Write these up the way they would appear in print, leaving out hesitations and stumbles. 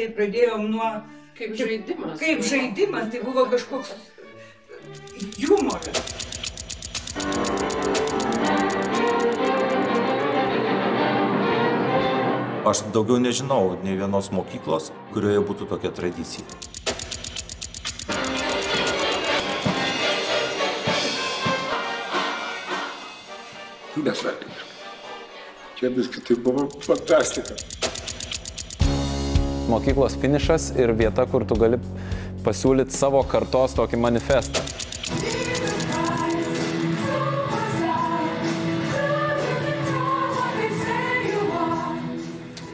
tai pradėjom nuo... Kaip žaidimas. Kaip žaidimas, tai buvo kažkoks humoras. Aš daugiau nežinau nei vienos mokyklos, kurioje būtų tokia tradicija. Besvartiškai. Čia viskas tai buvo fantastika. Mokyklos finišas ir vieta, kur tu gali pasiūlyti savo kartos tokį manifestą.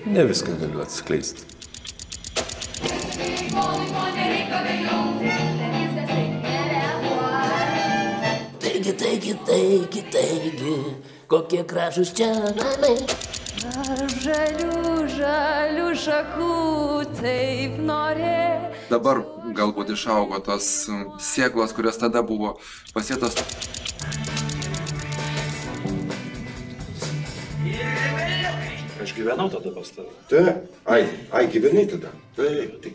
Ne viską galiu atskleisti. Taigi, kokie gražūs čia namai. Žalių šakų taip norė. Dabar galbūt išaugo tos sėklos, kurios tada buvo pasėtos. Aš gyvenau tada pas tave. Taip, ai, gyvenai tada. Taip.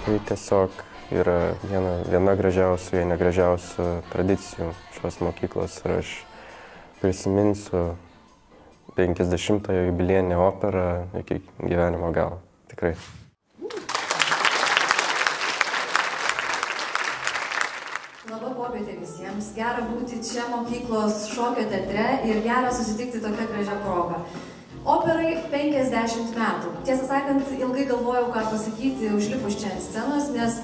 Tai tiesiog yra viena gražiausių, jei negražiausių tradicijų šios mokyklos. Ir aš prisiminsiu 50-ojo jubiliejinę operą iki gyvenimo galo. Tikrai. Labą popietę visiems. Gera būti čia mokyklos šokio teatre ir gera susitikti tokia gražia proga. Operai 50 metų. Tiesą sakant, ilgai galvojau, ką pasakyti užlipus čia ant scenos, nes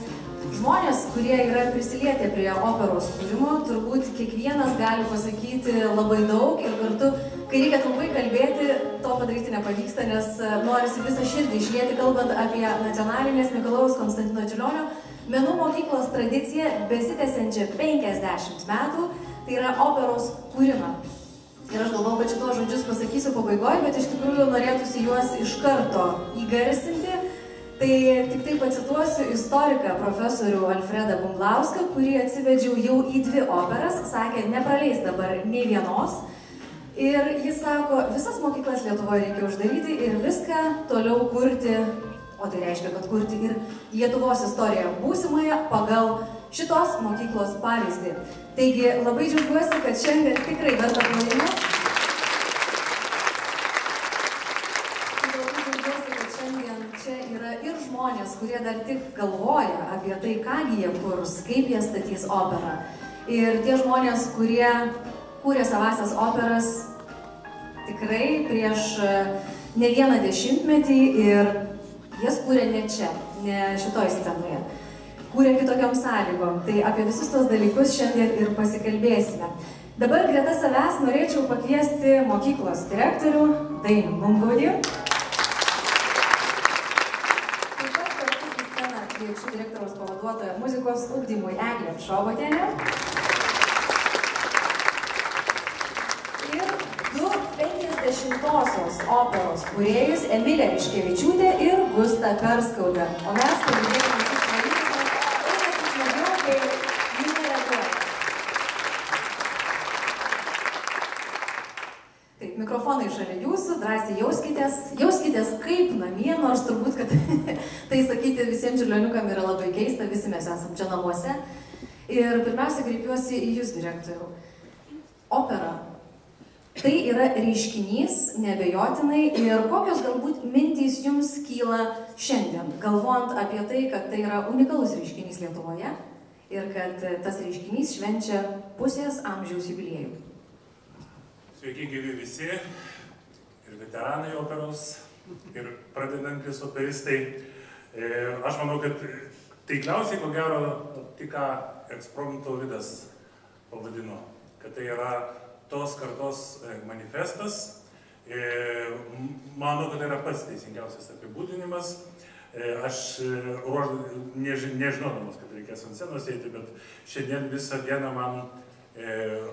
žmonės, kurie yra prisilietę prie operos kūrimo, turbūt kiekvienas gali pasakyti labai daug ir kartu, kai reikia trumpai kalbėti, to padaryti nepavyksta, nes norisi visą širdį išlieti, kalbant apie nacionalinės Mikalojaus Konstantino Čiurlionio menų mokyklos tradiciją, besitęsiančią 50 metų, tai yra operos kūrimą. Ir aš galvoju, kad šitos žodžius pasakysiu pabaigoje, bet iš tikrųjų norėtųsi juos iš karto įgarsinti. Tai tik tai pacituosiu istoriką profesorių Alfredą Bumblauską, kurį atsivedžiau jau į 2 operas, sakė, nepraleis dabar nei vienos. Ir jis sako, visas mokyklas Lietuvoje reikia uždaryti ir viską toliau kurti, o tai reiškia, kad kurti ir Lietuvos istoriją būsimąją pagal šitos mokyklos pavyzdį. Taigi labai džiaugiuosi, kad šiandien tikrai verta plojimų. Labai džiaugiuosi, kad šiandien čia yra ir žmonės, kurie dar tik galvoja apie tai, kągi jie kurs, kaip jie statys operą. Ir tie žmonės, kurie kūrė savasias operas tikrai prieš ne vieną dešimtmetį ir jas kūrė ne čia, ne šitoj scenoje. Kūrė kitokiom sąlygom. Tai apie visus tos dalykus šiandien ir pasikalbėsime. Dabar greta savęs norėčiau pakviesti mokyklos direktorių Dainių Numgaudį. Taip pat kartu į sceną kviečiu direktoriaus pavaduotoją muzikos ugdymui Eglę Šobotienę. Ir 2 50-osios operos kūrėjus Emilę Riškevičiūtę ir Gustą Karskaudą. O mes kalbėkime visus kūrėjus. Taip, mikrofonai šalia jūsų, drąsiai jauskitės kaip namie, nors turbūt, kad tai sakyti visiems čiurlioniukam yra labai keista, visi mes esam čia namuose. Ir pirmiausia, kreipiuosi į jūs, direktoriau. Opera. Tai yra reiškinys, neabejotinai, ir kokios galbūt mintys jums kyla šiandien, galvojant apie tai, kad tai yra unikalus reiškinys Lietuvoje ir kad tas reiškinys švenčia pusės amžiaus jubiliejų. Sveiki gyvi visi, ir veteranai operos, ir pradedantis operistai. Aš manau, kad taikliausiai, ko gero, tik ką ekspromto Vidas pavadino, kad tai yra tos kartos manifestas. Manau, kad tai yra pats teisingiausias apibūdinimas. Aš nežinodamas, kad reikės ant scenos eiti, bet šiandien visą dieną man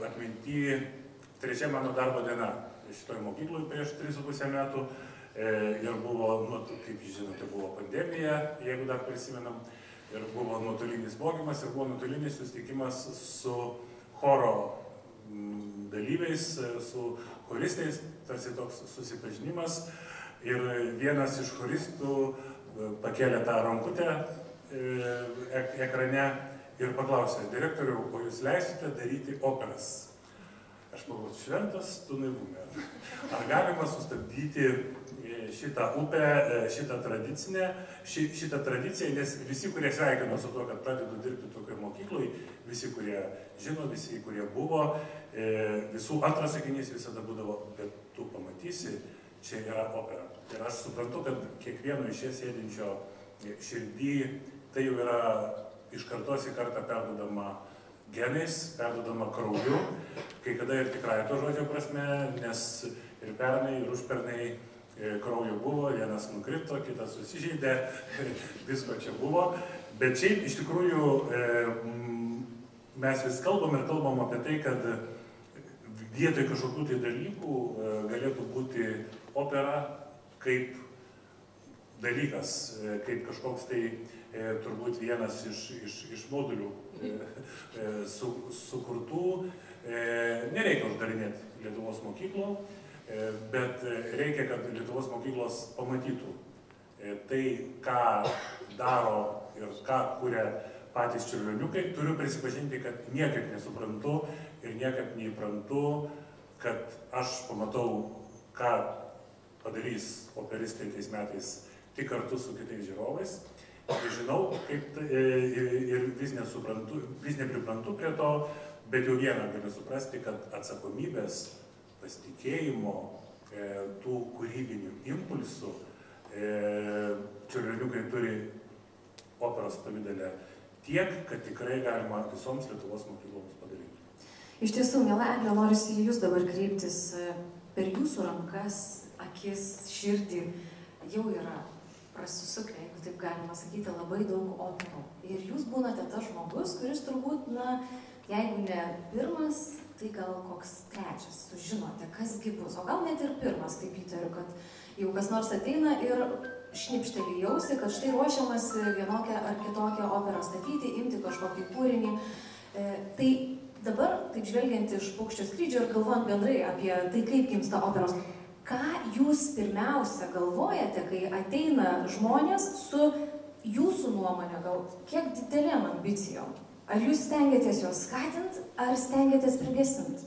atminti 3 mano darbo diena šitoj mokykloj prieš 3,5 metų. Ir buvo, kaip žinote, buvo pandemija, jeigu dar prisimenam, ir buvo nuotolinis mokymas, ir buvo nuotolinis susitikimas su choro dalyviais, su choristais, tarsi toks susipažinimas. Ir vienas iš choristų pakėlė tą rankutę ekrane ir paklausė: direktoriau, o jūs leisite daryti operas? Aš pagalvoju, šventas tu naivume. Ar galima sustabdyti šitą upę, šitą tradiciją, nes visi, kurie sveikino su to, kad pradedu dirbti tokioje mokykloje, visi, kurie žino, visi, kurie buvo, visų antras sakinys visada būdavo: bet tu pamatysi, čia yra opera. Ir aš suprantu, kad kiekvieno iš čia sėdinčio širdį tai jau yra iš kartos į kartą perdodama genais, perdodama krauju, kai kada ir tikrąja to žodžio prasme, nes ir pernai, ir užpernai kraujo buvo, vienas nukrito, kitas susižeidė, visko čia buvo. Bet šiaip iš tikrųjų mes vis kalbam apie tai, kad vietoj kažkokių tai dalykų galėtų būti opera kaip dalykas, kaip kažkoks tai turbūt vienas iš modulių sukurtų. Nereikia uždarinėti Lietuvos mokyklų, bet reikia, kad Lietuvos mokyklos pamatytų tai, ką daro ir ką kuria patys čiurlioniukai. Turiu prisipažinti, kad niekaip nesuprantu ir niekaip neįprantu, kad aš pamatau, ką padarys operistai tais metais tik kartu su kitais žiūrovais. Ir žinau, kaip ir vis nesuprantu, vis nepriprantu prie to, bet jau vieną galiu suprasti, kad atsakomybės, pasitikėjimo, tų kūrybinių impulsų čiurlioniukai turi operos pavidale tiek, kad tikrai galima visoms Lietuvos mokykloms padaryti. Iš tiesų, miela Eglė, norisi į jūs dabar kreiptis. Per jūsų rankas, akis, širdį jau yra prasisukę, jeigu taip galima sakyti, labai daug operų. Ir jūs būnate tas žmogus, kuris turbūt, jeigu ne pirmas, tai gal koks trečias, sužinote, kasgi bus. O gal net ir pirmas, taip įtariu, kad jau kas nors ateina ir šnipštelį jausi, kad štai ruošiamasi vienokią ar kitokią operą statyti, imti kažkokį kūrinį. Tai dabar, taip žvelgiant iš paukščio skrydžio ir galvojant bendrai apie tai, kaip gimsta operos, ką jūs pirmiausia galvojate, kai ateina žmonės su jūsų nuomonė, gal kiek didelėm ambicijom? Ar jūs stengiatės juos skatinti, ar stengiatės prigesinti?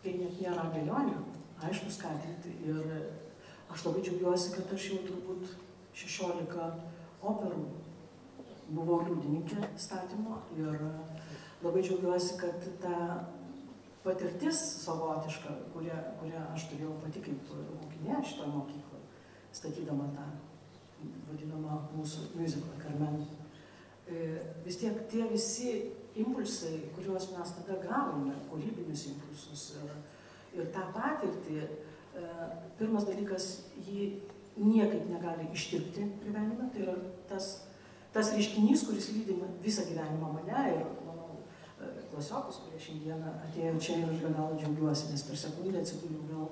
Tai net nėra abejonių, aišku, skatinti. Ir aš labai džiaugiuosi, kad aš jau turbūt 16 operų buvau liudininkė statymo ir labai džiaugiuosi, kad ta patirtis savotiška, kurią aš turėjau pati kaip mokinė šitoje mokykloje, statydama tą vadinamą mūsų muziklą Carmen. Vis tiek tie visi impulsai, kuriuos mes tada gavome, kūrybinius impulsus ir tą patirtį, pirmas dalykas, jį niekaip negali ištirpti gyvenime, tai yra tas reiškinys, kuris lydi visą gyvenimą mane ir klasiokus, kurie šiandieną atėjo čia ir aš be galo džiaugiuosi, nes per sekundę atsidūriau gal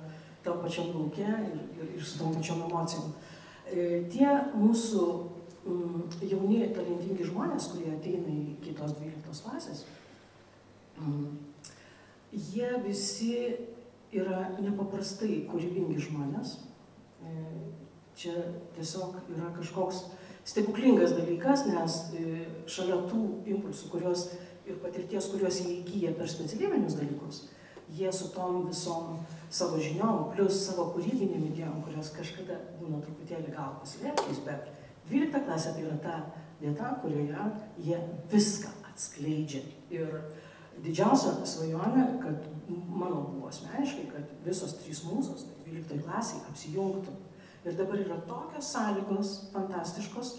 tam pačiam lauke ir su tom pačiom emocijom. Tie mūsų jauni talentingi žmonės, kurie ateina į kitos 12 klasės, jie visi yra nepaprastai kūrybingi žmonės. Čia tiesiog yra kažkoks stebuklingas dalykas, nes šalia tų impulsų, kurios ir patirties, kuriuos jie įgyja per specialybinius dalykus, jie su tom visom savo žiniom, plus savo kūrybinėm idėjom, kurios kažkada būna truputėlį gal paslėptus, bet 12 klasė tai yra ta vieta, kurioje jie viską atskleidžia. Ir didžiausia svajonė, kad mano buvo asmeniškai, kad visos 3 mūsos, tai 12 klasiai, apsijungtų. Ir dabar yra tokios sąlygos fantastiškos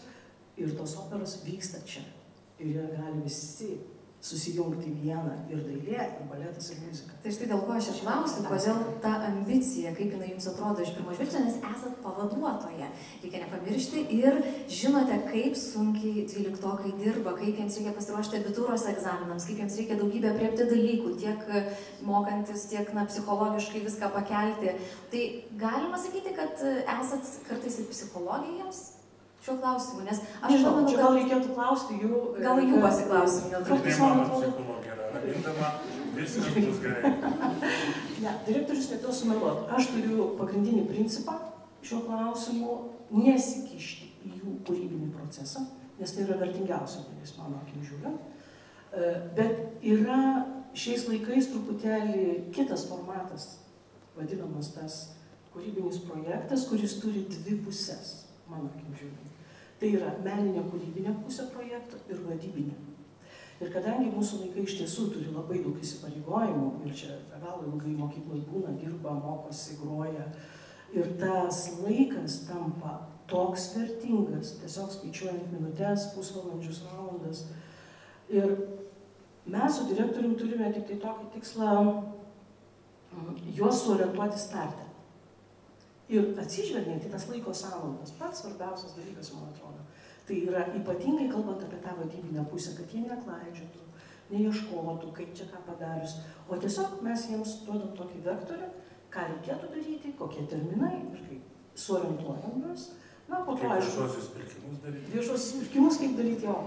ir tos operos vyksta čia. Ir jie gali visi susijungti vieną ir dailė, ir baletas, ir muzika. Tai štai dėl ko aš ir klausiu, kodėl ta ambicija, kaip jinai jums atrodo iš pirmo žvilgsnio, nes esat pavaduotoja. Reikia nepamiršti ir žinote, kaip sunkiai 12-okai dirba, kaip jiems reikia pasiruošti abitūros egzaminams, kaip jiems reikia daugybę aprėpti dalykų, tiek mokantis, tiek psichologiškai viską pakelti. Tai galima sakyti, kad esat kartais ir psichologijams šiuo klausimu, nes aš pamenu, kad... Gal reikėtų klausti jų... Gal jų pasiklausim. Tai mano psichologija yra Ragindama, Viskas bus gerai. Ne, direktorius nebijau sumeluoti. Aš turiu pagrindinį principą šiuo klausimu nesikišti į jų kūrybinį procesą, nes tai yra vertingiausia dalis mano akim žiūrint. Bet yra šiais laikais truputėlį kitas formatas, vadinamas tas kūrybinis projektas, kuris turi dvi pusės, mano akim žiūrint. Tai yra meninė kūrybinė pusė projekto ir vadybinė. Ir kadangi mūsų vaikai iš tiesų turi labai daug įsipareigojimų, ir čia be galo ilgai mokykloje būna, dirba, mokosi, groja, ir tas laikas tampa toks vertingas, tiesiog skaičiuojant minutės, pusvalandžius, valandas. Ir mes su direktoriumi turime tik tai tokį tikslą juos suorientuoti starte. Ir atsižvelgiant į tas laiko sąnaudas, pats svarbiausias dalykas, man atrodo, tai yra ypatingai kalbant apie tą vadybinę pusę, kad jie neklaidžiotų, neieškotų, kaip čia ką padarius, o tiesiog mes jiems duodam tokį vektorių, ką reikėtų daryti, kokie terminai ir kaip suorientuojam juos. Na, po to, aišku, viešuosius pirkimus daryti. Viešuosius pirkimus kaip daryti, jo.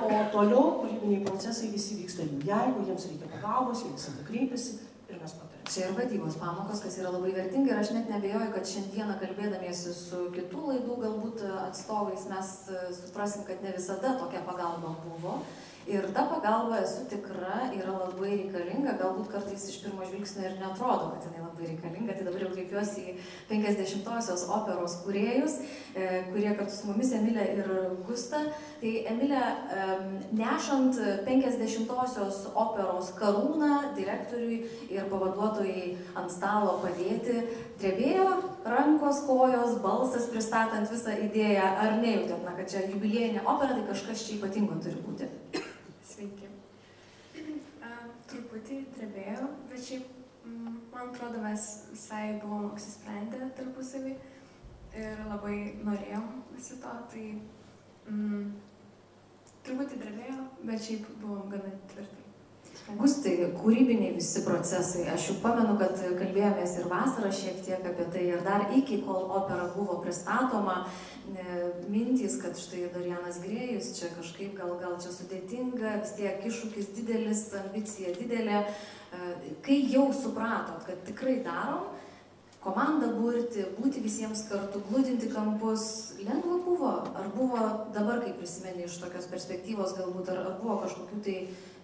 O toliau kūrybiniai procesai visi vyksta jų. Jeigu jiems reikia pagalbos, jie visada kreipiasi ir mes patarėme. Čia ir vadybos pamokos, kas yra labai vertinga, ir aš net nebejoju, kad šiandieną kalbėdamiesi su kitų laidų galbūt atstovais mes suprasim, kad ne visada tokia pagalba buvo. Ir ta pagalba, esu tikra, yra labai reikalinga, galbūt kartais iš pirmo žvilgsnio ir neatrodo, kad jinai labai reikalinga. Tai dabar jau kreipiuosi į 50-osios operos kūrėjus, kurie kartu su mumis, Emilė ir Gusta. Tai Emilė, nešant 50-osios operos karūną direktoriui ir pavaduotojai ant stalo padėti, drebėjo rankos, kojos, balsas pristatant visą idėją, ar nejautėt, kad čia jubiliejinė opera, tai kažkas čia ypatingo turi būti? Sveiki. Truputį drebėjau, bet šiaip, man atrodo, mes visai buvom apsisprendę tarpusavį ir labai norėjom visi to, tai truputį drebėjau, bet šiaip buvom gana tvirtai. Gustai, kūrybiniai visi procesai, aš jau pamenu, kad kalbėjomės ir vasarą šiek tiek apie tai, ir dar iki, kol opera buvo pristatoma, mintys, kad štai Dorianas Grėjus, čia kažkaip gal čia sudėtinga, vis tiek iššūkis didelis, ambicija didelė. Kai jau supratot, kad tikrai darom, komandą burti, būti visiems kartu, glūdinti kampus, lengva buvo? Ar buvo dabar, kai prisimeni iš tokios perspektyvos galbūt, ar buvo kažkokių tai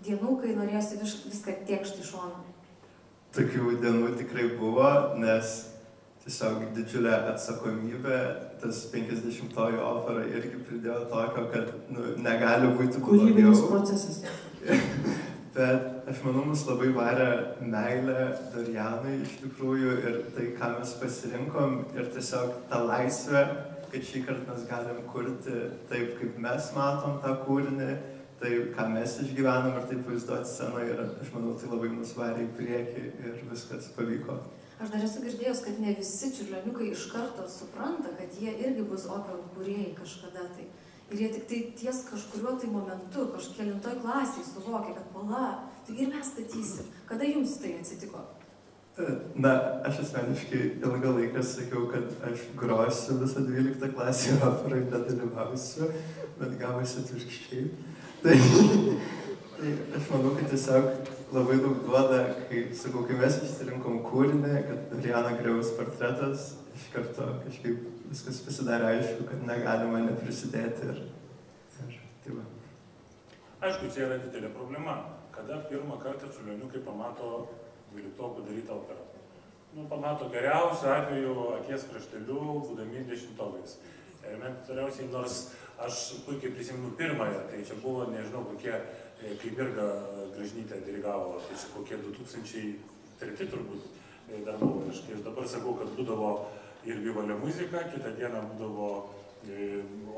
dienų, kai norėjosi viską tiekšti iš šono? Tokių dienų tikrai buvo, nes tiesiog didžiulė atsakomybė, tas 50-oji opera irgi pridėjo tokio, kad negali būti blogiau. Kūrybinis procesas. Bet aš manau, mus labai varė meilė Dorianui iš tikrųjų ir tai, ką mes pasirinkom, ir tiesiog ta laisvė, kad šį kartą mes galim kurti taip, kaip mes matom tą kūrinį, tai, ką mes išgyvenam ir taip vaizduoti scenoje, ir aš manau, tai labai mus varė į priekį ir viskas pavyko. Aš dar esu girdėjus, kad ne visi čiurlioniukai iš karto supranta, kad jie irgi bus operų kūrėjai kažkada tai. Ir jie tik tai ties kažkuriuo tai momentu, kažkelintoj klasiai suvokia, kad pala, tai ir mes statysim. Kada jums tai atsitiko? Na, aš asmeniškai ilgą laiką sakiau, kad aš grosiu visą 12 klasę operai, nedalyvausiu, bet gavosi atvirkščiai. Tai aš manau, kad tiesiog labai daug duoda, kai sakau, kai mes išsirinkom kūrinį, kad Doriano Grėjaus portretas, iš karto kažkaip viskas pasidarė aišku, kad negalima neprisidėti ir tai va. Aišku, čia yra didelė problema, kada pirmą kartą čiurlioniukai pamato 12-okų darytą operą. Pamato geriausiu atveju akies krašteliu, būdami 10-okais. Elementariausiai, nors aš puikiai prisimenu pirmąją, tai čia buvo, nežinau, kokie, kaip Mirga Gražnytė dirigavo, tai čia kokie 2003 turbūt dar buvo. Aš dabar sakau, kad būdavo ir Vivalio muzika, kitą dieną būdavo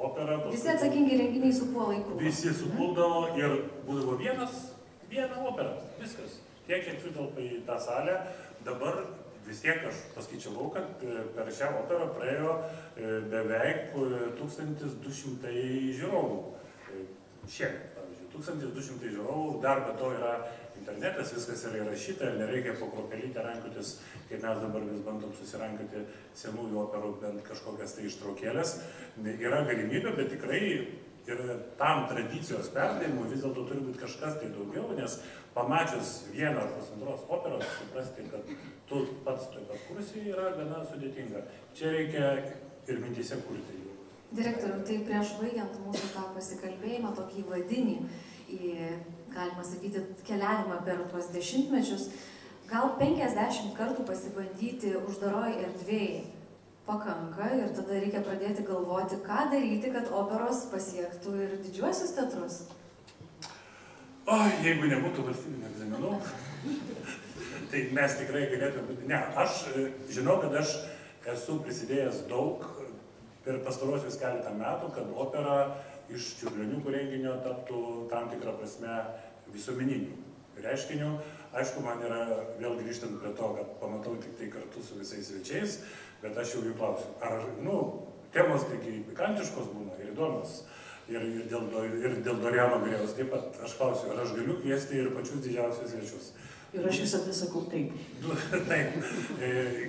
opera. Visi atsakingi renginiai supuola į krūvą. Visi supuldavo ir būdavo viena opera, viskas. Tiek, kiek sutelpa į tą salę. Dabar vis tiek aš paskaičiavau, kad per šią operą praėjo beveik 1200 žiūrovų. Šiemet, pavyzdžiui, 1200 žiūrovų, dar be to yra internetas, viskas yra įrašyta, nereikia po kropelytę rankiotis, kaip mes dabar vis bandom susirankioti senųjų operų bent kažkokias tai ištraukėlės. Yra galimybė, bet tikrai Ir tam tradicijos perdavimui vis dėlto turi būti kažkas tai daugiau, nes pamačius vieną ar pusantros operos, suprasti, kad tu pats toj pat kursi yra gana sudėtinga. Čia reikia ir mintyse kurti jų. Direktoriau, tai prieš baigiant mūsų tą pasikalbėjimą, tokį vadinį į, galima sakyti, keliavimą per tuos dešimtmečius, gal 50 kartų pasibandyti uždaroj erdvėje pakanka ir tada reikia pradėti galvoti, ką daryti, kad operos pasiektų ir didžiuosius teatrus. O, jeigu nebūtų valstybinių egzaminų, tai mes tikrai galėtume būti. Ne, aš žinau, kad aš esu prisidėjęs daug per pastarosius keletą metų, kad opera iš Čiurlioniukų renginio taptų tam tikrą prasme visuomeniniu reiškiniu. Aišku, man yra vėl grįžtant prie to, kad pamatau tik tai kartu su visais svečiais, bet aš jau jų klausiu, ar, temos taigi pikantiškos būna ir įdomios, ir dėl Doriano Grėjaus taip pat aš klausiu, ar aš galiu kviesti ir pačius didžiausius svečius. Ir aš visada sakau taip. Taip,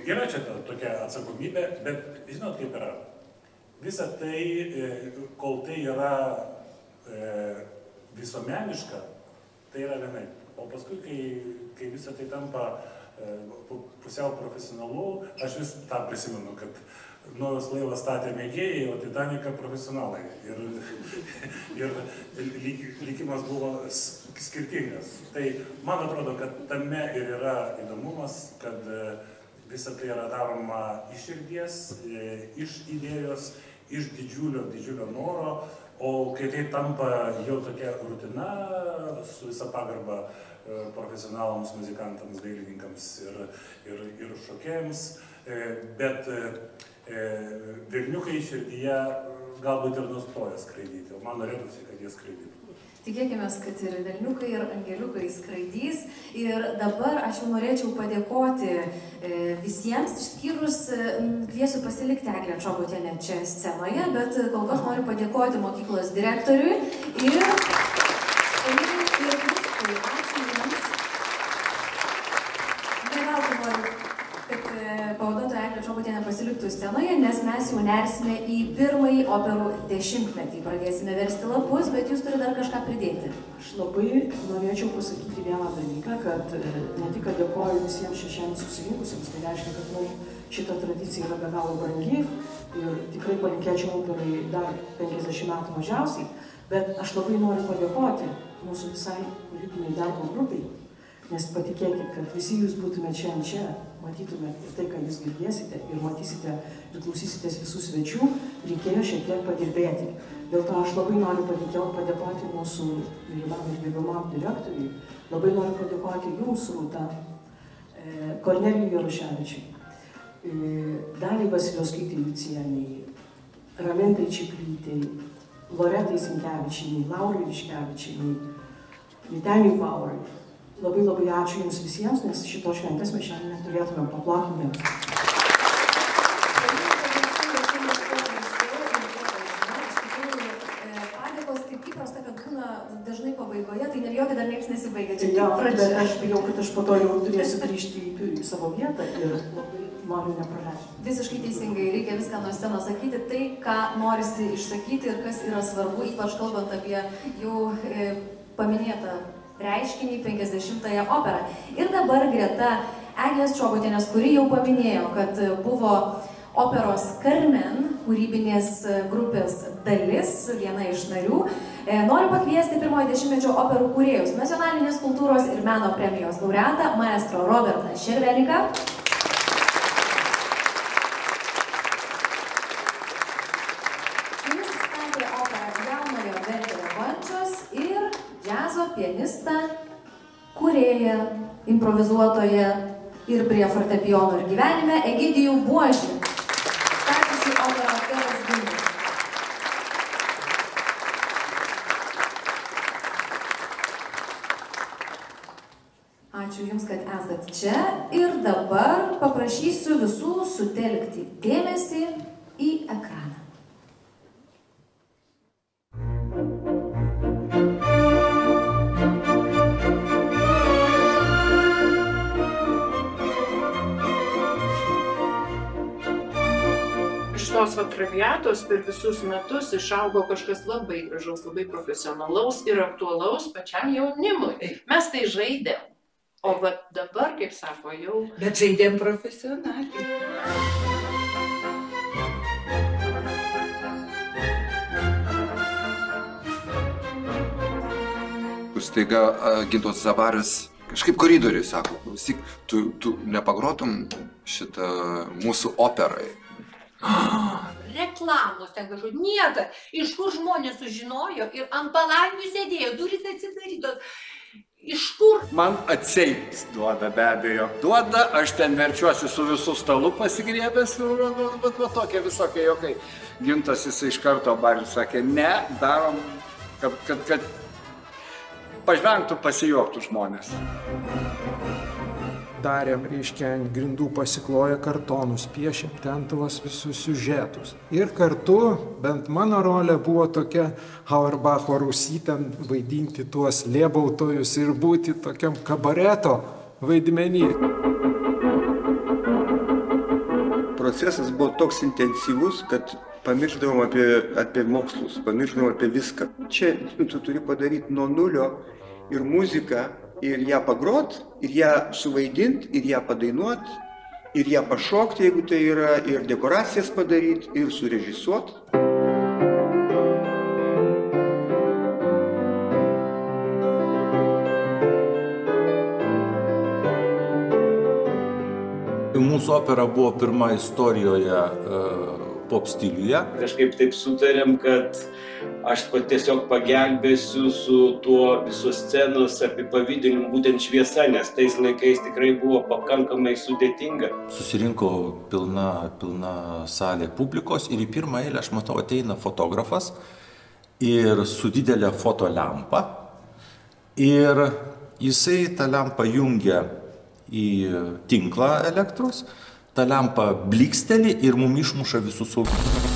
yra čia tokia atsakomybė, bet žinot kaip yra. Visa tai, kol tai yra visuomeniška, tai yra vienai. O paskui, kai visa tai tampa pusiau profesionalu, aš vis tą prisimenu, kad Nojus laivą statė mėgėjai, o Titaniką profesionalai. Ir likimas buvo skirtingas. Tai man atrodo, kad tame ir yra įdomumas, kad visa tai yra daroma iš širdies, iš idėjos, iš didžiulio noro, o kai tai tampa jau tokia rutina su visa pagarba profesionalams muzikantams, dailininkams ir šokėjams, bet velniukai širdyje galbūt ir nustoja skraidyti, o man norėtųsi, kad jie skraidytų. Tikėkime, kad ir velniukai, ir angeliukai skraidys. Ir dabar aš jau norėčiau padėkoti visiems, išskyrus kviesiu pasilikti Eglę Čobotienę čia scenoje, bet kol kas noriu padėkoti mokyklos direktoriui ir ačiū jums. Neveltui noriu, kad pavaduotoja Eglė Čobotienė pasiliktų scenoje, nes mes jau nersime į pirmąjį operų dešimtmetį. Pradėsime versti lapus, bet jūs turite dar kažką pridėti. Aš labai norėčiau pasakyti vieną dalyką, kad ne tik dėkoju visiems šešiems susirinkusiems, tai reiškia, kad mums šita tradicija yra be galo brangi ir tikrai palinkėčiau operai dar 50 metų mažiausiai, bet aš labai noriu padėkoti mūsų visai kūrybiniai darbo grupiai, nes patikėkit, kad visi jūs būtumėte čia, matytumėte tai, ką jūs girdėsite ir matysite ir klausysitės visų svečių, reikėjo šiek tiek padirbėti. Dėl to aš labai noriu padėkoti mūsų mylimam ir gerbiamam direktoriui, labai noriu padėkoti jums, Rūta, Kornelijui Jaruševičiui, Daliai Vasiliauskaitei Lucienei, Ramintai Čiplytei, Loretai Sinkevičienei, Laurai Liškevičienei, Vyteniui Paurai. Labai ačiū jums visiems, nes šitos šventės mes šiandien neturėtumėm, paplokime. Padėkos kaip įprasta, kad būna dažnai pabaigoje, tai nebijokit, dar niekas nesibaigia. Bet aš bijau, kad aš po to jau turėsiu grįžti į savo vietą ir labai noriu nepraleisti. Visiškai teisingai, reikia viską nuo scenos sakyti, tai, ką norisi išsakyti ir kas yra svarbu, ypač kalbant apie jau paminėtą reiškinį 50-ąją operą. Ir dabar greta Eglės Čobotienės, kuri jau paminėjo, kad buvo operos Carmen kūrybinės grupės dalis, viena iš narių, noriu pakviesti pirmojo dešimtmečio operų kūrėjus, nacionalinės kultūros ir meno premijos laureatą maestro Robertą Šerveniką, kuris statė operą Jaunojo Verterio Vančios ir džiazo pianistą, kūrėją, improvizuotoją ir prie fortepijono ir gyvenime Egidijų Buožį, stačiusi operą Geras Gintis. Ačiū Jums, kad esat čia ir dabar paprašysiu visų sutelkti dėmesį į ekraną. Traviatos per visus metus išaugo kažkas labai gražaus, labai profesionalaus ir aktualaus pačiam jaunimui. Mes tai žaidėm. O dabar, kaip sako, jau... Bet žaidėm profesionaliai. Staiga Gintas Zabarius kažkaip koridoriui sako, klausyk, tu nepagrotum šitą mūsų operai. Reklamos ten kažkaip, niekad. Iš kur žmonės sužinojo ir ant palangių sėdėjo, durys atsidarytos. Iš kur? Man atseit duoda, be abejo. Duoda, aš ten verčiuosi su visų stalu pasigriebęs, bet tokie visokie jokai. Gintas jis iš karto Barius sakė, ne, darom, kad pažvengtų, pasijuoktų žmonės. Darėm, reiškia, ant grindų pasikloję kartonus, piešėm ten tuos visus siužetus. Ir kartu, bent mano rolė buvo tokia Auerbacho Rūsy, ten vaidinti tuos lėbautojus ir būti tokiam kabareto vaidmenį. Procesas buvo toks intensyvus, kad pamiršdavom apie mokslus, pamiršdavom apie viską. Čia tu turi padaryti nuo nulio ir muziką, ir ją pagrot, ir ją suvaidint, ir ją padainuot, ir ją pašokti, jeigu tai yra, ir dekoracijas padaryti, ir surežisuot. Mūsų opera buvo pirma istorijoje pop stiliuje. Kažkaip taip sutarėm, kad aš tiesiog pagelbėsiu su tuo visos scenos apipavidinimu būtent šviesa, nes tais laikais tikrai buvo pakankamai sudėtinga. Susirinko pilna salė publikos ir į pirmą eilę aš matau ateina fotografas ir su didelė fotolempa ir jisai tą lempą jungia į tinklą elektros, ta lempa bliksteli ir mum išmuša visus saugimus.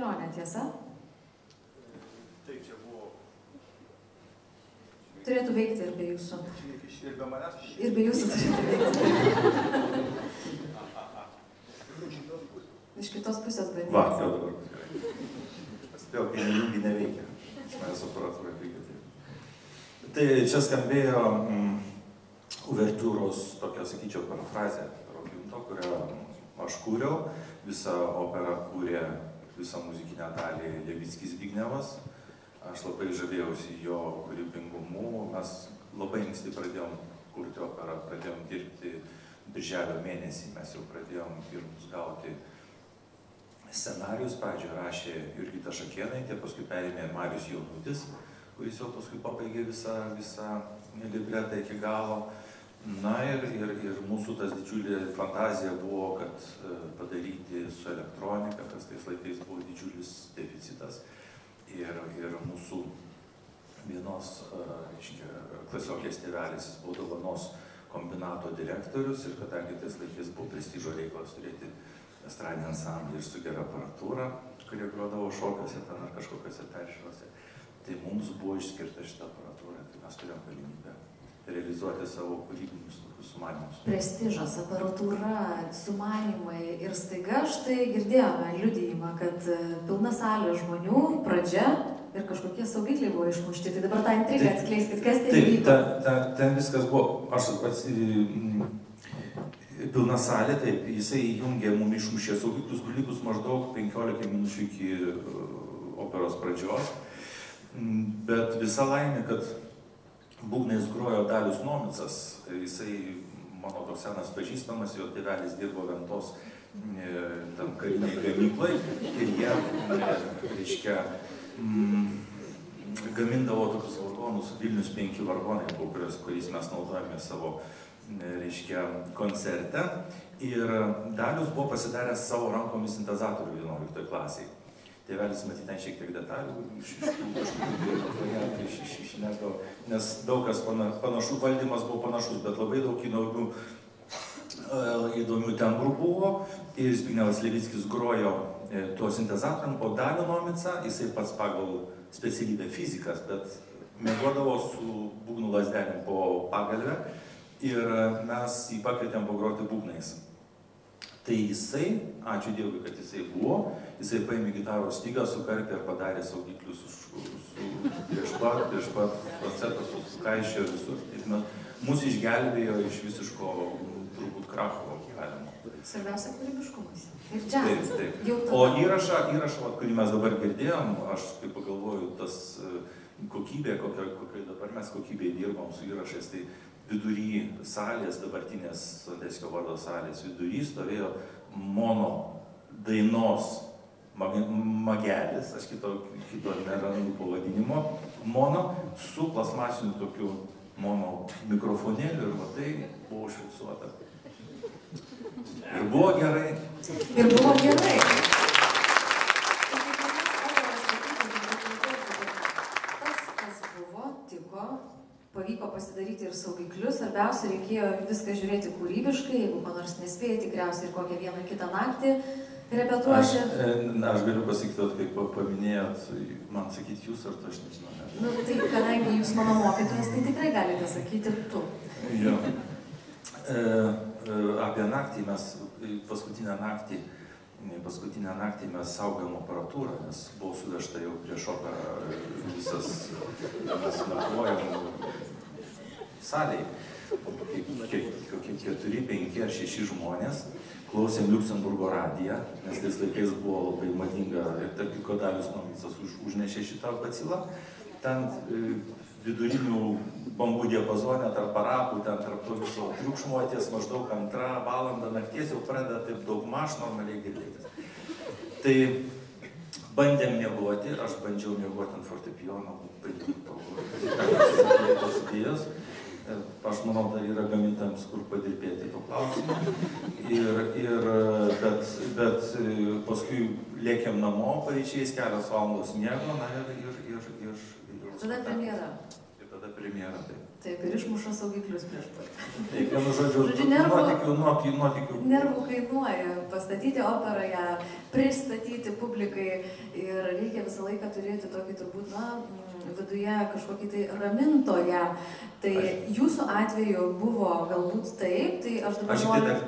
kelionė, tiesa? Taip, čia buvo. Turėtų veikti ir be jūsų. Ir be manęs? Ir be jūsų turėtų veikti. Iš kitos pusės bandyti. Va, jau dabar bus gerai. Spėjau, kai nejungi neveikia. Manęs aparatūra veikia taip. Tai čia skambėjo uvertiūros tokia, sakyčiau, parafrazė Roginto, kurią aš kūriau. Visą operą kūrė, visą muzikinę dalį Levickis Zbignevas. Aš labai žavėjausi jo kūrybingumu. Mes labai anksti pradėjom kurti operą, pradėjom dirbti birželio mėnesį. Mes jau pradėjom pirmus gauti scenarijus. Pradžioje rašė Jurgita Šakėnaitė, paskui perėmė Marius Jaunutis, kuris jau paskui pabaigė visą libretą iki galo. Na ir mūsų tas didžiulė fantazija buvo, kad padaryti su elektronika, kas tais laikais buvo didžiulis deficitas. Ir mūsų vienos klasiokės tėvelis, jis buvo Dovanos kombinato direktorius, ir kadangi tais laikais buvo prestižo reikalas turėti estradinį ansamblį ir su gera aparatūra, kurie grodavo šokiuose ten ar kažkokiuose peržiūrose, tai mums buvo išskirta šitą aparatūrą, tai mes turėjom galimybę realizuoti savo kūrybinius sumanymus. Prestižas, aparatūra, sumanymai ir staiga štai girdėjome liudijimą, kad pilna salė žmonių, pradžia ir kažkokie saugikliai buvo išmušti. Tai dabar tą intrigą atskleiskit, kas tai vyko? Taip, ten viskas buvo, aš pats pilna salė, taip, jisai įjungė mum išmušė saugiklius likus maždaug 15 minučių iki operos pradžios, bet visa laimė, kad būgnais grojo Dalius Nomicas, jisai mano toks senas pažįstamas, jo tėvelis dirbo Ventos tam kariniai gamyklai ir jie, reiškia, gamindavo tokius vargonus, Vilnius 5 vargonai, kuriais mes naudojame savo, reiškia, koncerte. Ir Dalius buvo pasidaręs savo rankomis sintezatorių 11 klasiai. Tėvelis matyti ten šiek tiek detalių išnešdavo, nes daug kas panašų, valdymas buvo panašus, bet labai daug įdomių tembrų buvo. Ir Zbignevas Levickis grojo tuo sintezatorium, o Dalių Nomicą, jisai pats pagal specialybę fizikas, bet mėgodavo su būgnų lazdelėm po pagalvę ir mes jį pakvietėm pagroti būgnais. Tai jisai, ačiū Dievui, kad jisai buvo, jisai paėmė gitaros stygą, sukarpė ir padarė saugiklius prieš pat koncertą, sukaišė visur. Mūsų išgelbėjo iš visiško, turbūt, kracho galimo. Svarbiausia kūrybiškumas. Ir džiazas. Taip. O įrašą, kurį mes dabar girdėjom, aš kaip pagalvoju, tas kokybė, kokia dabar mes kokybėje dirbam su įrašais, tai vidury salės, dabartinės Sondeskio vardo salės vidury stovėjo mono dainos magelis, aš kito nerandu pavadinimo, mono su plasmasiniu tokiu mono mikrofonėliu ir va tai buvo užfiksuota. Ir buvo gerai. Ir buvo gerai. Tas buvo, tiko. Pavyko pasidaryti ir saugiklius, svarbiausia, reikėjo viską žiūrėti kūrybiškai, jeigu ko nors nespėjai, tikriausiai ir kokią vieną kitą naktį repetuosi. Aš galiu pasakyti, kaip paminėjot, man sakyti jūs ar tu, aš nežinau. Nu, tai kadangi jūs mano mokytojas, tai tikrai galite sakyti tu. Jo. Apie naktį mes, paskutinę naktį mes saugojom aparatūrą, nes buvo suvežta jau prieš operą visas, mes nakvojom salėj, kokie 4, 5 ar 6 žmonės, klausėm Liuksemburgo radiją, nes tais laikais buvo labai madinga ir tarp kitko Dalius Nomicas užnešė šitą bacilą. Ten vidurinių bangų diapazone tarp parapų, ten tarp to viso triukšmo ties maždaug 2 valandą nakties jau pradeda taip daugmaž normaliai girdėtis. Tai bandėm miegoti, aš bandžiau miegoti ant fortepijono, tos idėjos. Aš manau, dar yra gamintams, kur padirbėti to klausimu. Bet paskui lėkėm namo, pareičiais 4 valandos miego, na ir tada premjera. Ir tada premjera, taip. Taip, ir išmuša saugiklius prieš pat. Taip, vienu žodžiu, nuotykių. Nervų kainuoja pastatyti operą, ją pristatyti publikai ir reikia visą laiką turėti tokį turbūt, viduje kažkokį tai ramintoją. Tai jūsų atveju buvo galbūt taip, tai aš dabar noriu... Aš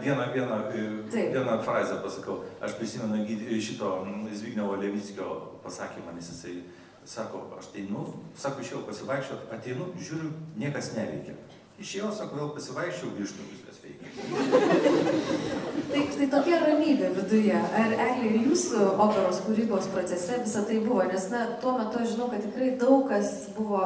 tik vieną frazę pasakau. Aš prisimenu šito Zbignevo Levickio pasakymą, nes jisai sako, aš ateinu, sako, išėjau pasivaikščiot, ateinu, žiūriu, niekas neveikia. Išėjau, sako, vėl pasivaikščiau, grįžtu, viskas veikia. Tai tokia ramybė viduje. Ar Eglė ir jūsų operos kūrybos procese visą tai buvo? Nes tuo metu aš žinau, kad tikrai daug kas buvo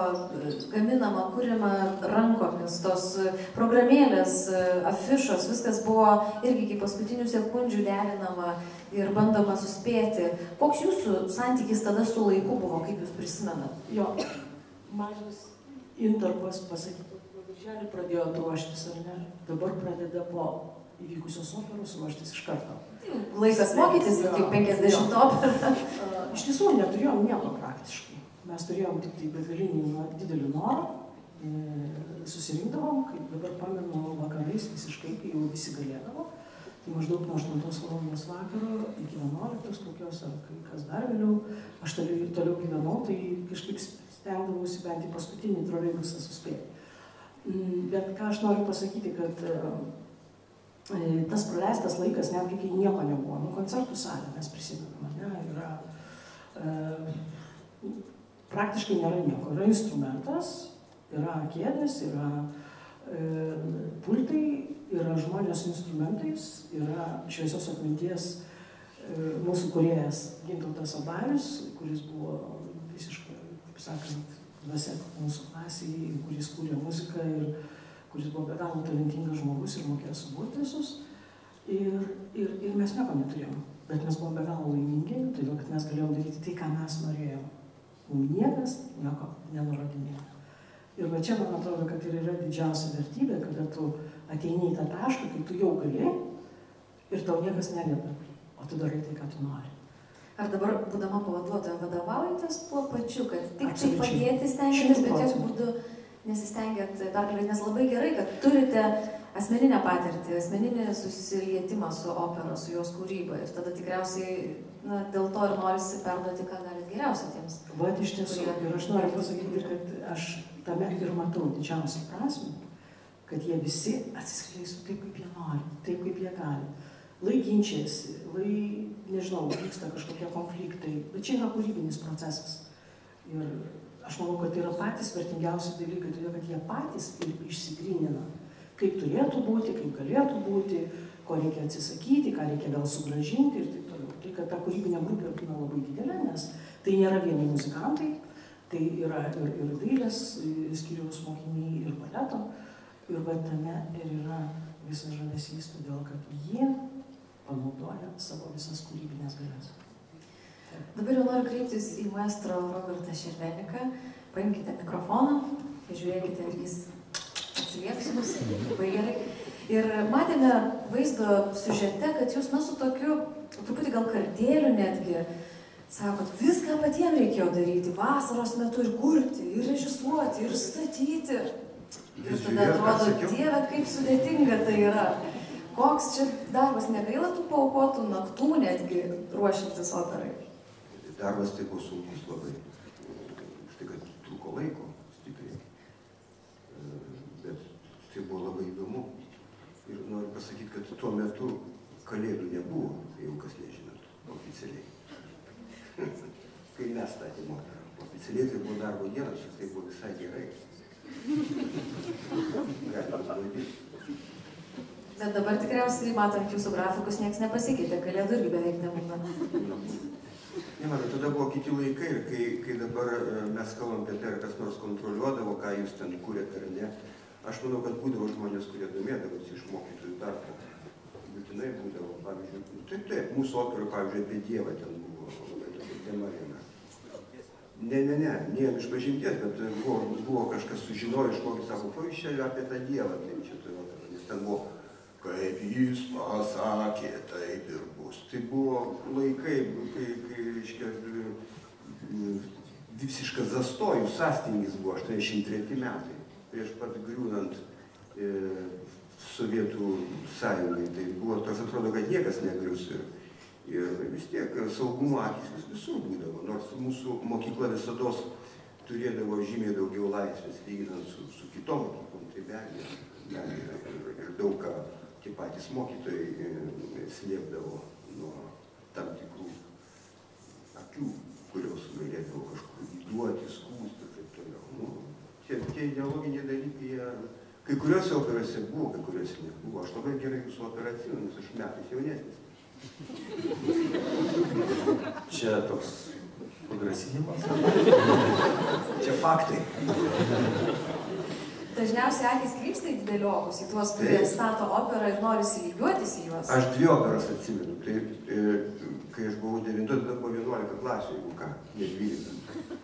gaminama, kuriama rankomis, tos programėlės, afišos, viskas buvo irgi iki paskutinių sekundžių derinama ir bandoma suspėti. Koks jūsų santykis tada su laiku buvo, kaip jūs prisimenat? Jo, mažas intarpas pasakyti, birželį pradėjo ruoštis, ar ne? Dabar pradeda po įvykusios operos ruoštis iš karto. Laikas mokytis, kaip 50 operą. Iš tiesų neturėjom nieko praktiškai. Mes turėjom tik tai begalinį didelį norą, susirinkdavom, kaip dabar pamenu, vakarais visiškai, kai jau visi galėdavo. Tai maždaug nuo 8 valandos vakaro iki 11 kokios, ar kas dar vėliau, aš toliau gyvenau, tai kažkaip stengdavausi bent į paskutinį troleibusą suspėti. Bet ką aš noriu pasakyti, kad tas praleistas laikas, netgi kai nieko nebuvo, koncertų salė, mes prisimename, praktiškai nėra nieko, yra instrumentas, yra kėdės, yra pultai, yra žmonės su instrumentais, yra šviesios atminties mūsų kūrėjas Gintautas Abarius, kuris buvo visiškai, kaip sakant, dvasia mūsų klasėje, kuris kūrė muziką ir kuris buvo be galo talentingas žmogus ir mokėjo suburti visus. Ir mes nieko neturėjom, bet mes buvom be galo laimingi, todėl kad mes galėjom daryti tai, ką mes norėjom. Niekas nieko nenurodinėjo. Ir va čia, man atrodo, kad ir yra didžiausia vertybė, kada tu ateini į tą tašką, kai tu jau gali ir tau niekas neliepia, o tu darai tai, ką tu nori. Ar dabar, būdama pavaduotoja, vadovaujatės tuo pačiu, kad tik tai padėti stengiatės, bet jokių būdų nesistengiat perkalbėti, nes labai gerai, kad turite asmeninę patirtį, asmeninį susilietimą su opera, su jos kūryba ir tada tikriausiai dėl to ir norisi perduoti, ką galit geriausia tiems. Vat iš tiesų, ir aš noriu pasakyti, kad aš tame ir matau didžiausią prasmę, kad jie visi atsiskleistų taip, kaip jie nori, taip, kaip jie gali. Lai ginčiasi, lai, nežinau, vyksta kažkokie konfliktai, bet čia yra kūrybinis procesas. Ir aš manau, kad tai yra patys vertingiausi dalykai, todėl kad jie patys ir išsigrynina, kaip turėtų būti, kaip galėtų būti, ko reikia atsisakyti, ką reikia vėl sugrąžinti ir taip toliau. Tai, kad ta kūrybinė grupė būna labai didelė, nes tai nėra vieni muzikantai, tai yra ir dailės skyriaus mokiniai, ir baleto, ir va tame ir yra visas žavesys, todėl kad jie panaudoja savo visas kūrybinės galias. Dabar jau noriu kreiptis į maestro Robertą Šerveniką. Paimkite mikrofoną, pažiūrėkite, ar jis atsilieps mus. Labai gerai. Ir matėme vaizdo siužete, kad jūs, su tokiu, truputį gal kartėliu netgi, sakot, viską patiems reikėjo daryti, vasaros metu ir kurti, ir režisuoti, ir statyti. Ir tada atrodo, Dieve, kaip sudėtinga tai yra. Koks čia darbas, negaila tų paaukotų naktų netgi ruošiantis operai? Darbas tai buvo sunkus labai. Štai, kad truko laiko stipriai. Bet tai buvo labai įdomu. Ir noriu pasakyti, kad tuo metu kalėdų nebuvo, jeigu kas nežinot, oficialiai. Kai mes statėm operą. Oficialiai tai buvo darbo dienos, ir tai buvo visai gerai. Bet dabar tikriausiai, matant jūsų grafikus, nieks nepasikeitė, kalėdų irgi beveik nebūna. Nemanau, tada buvo kiti laikai ir kai dabar mes kalbam apie tai, ar kas nors kontroliuodavo, ką jūs ten kūrėte ar ne. Aš manau, kad būdavo žmonės, kurie domėdavosi iš mokytojų tarpo. Būtinai būdavo, pavyzdžiui, taip, mūsų operų, pavyzdžiui, apie Dievą ten buvo labai tokia tema viena. Ne iš pažinties, bet buvo kažkas sužinojo, išmokė, sako, ko iš čia apie tą Dievą, taip čia toj operą, nes ten buvo, kaip jis pasakė, taip ir bus. Tai buvo laikai, kai reiškia, visiškas zastojų, sąstingis buvo 83 metai. prieš pat griūnant Sovietų sąjungai. Tai buvo toks, atrodo, kad niekas negrius. Ir vis tiek saugumo akis visur būdavo, nors mūsų mokykla visados turėdavo žymiai daugiau laisvės, lyginant su kitom mokyklom. Tai be abejo, ir daug ką tie patys mokytojai slėpdavo nuo tam tikrų akių, kurios galėdavo kažkur įduoti, skūsti ir taip toliau. Tie ideologiniai dalykai, kai kuriuose operose buvo, kai kuriuose nebuvo. Aš labai gerai jūsų operą atsimenu, nes aš metais jaunesnis. Čia toks pagrasinimas. Čia faktai. Dažniausiai akis krypsta į dideliokus, į tuos, kurie stato operą ir norisi lygiuotis į juos. Aš 2 operas atsimenu. Tai, kai aš buvau 9, tada buvo 11 klasių, jeigu ką, ne 12.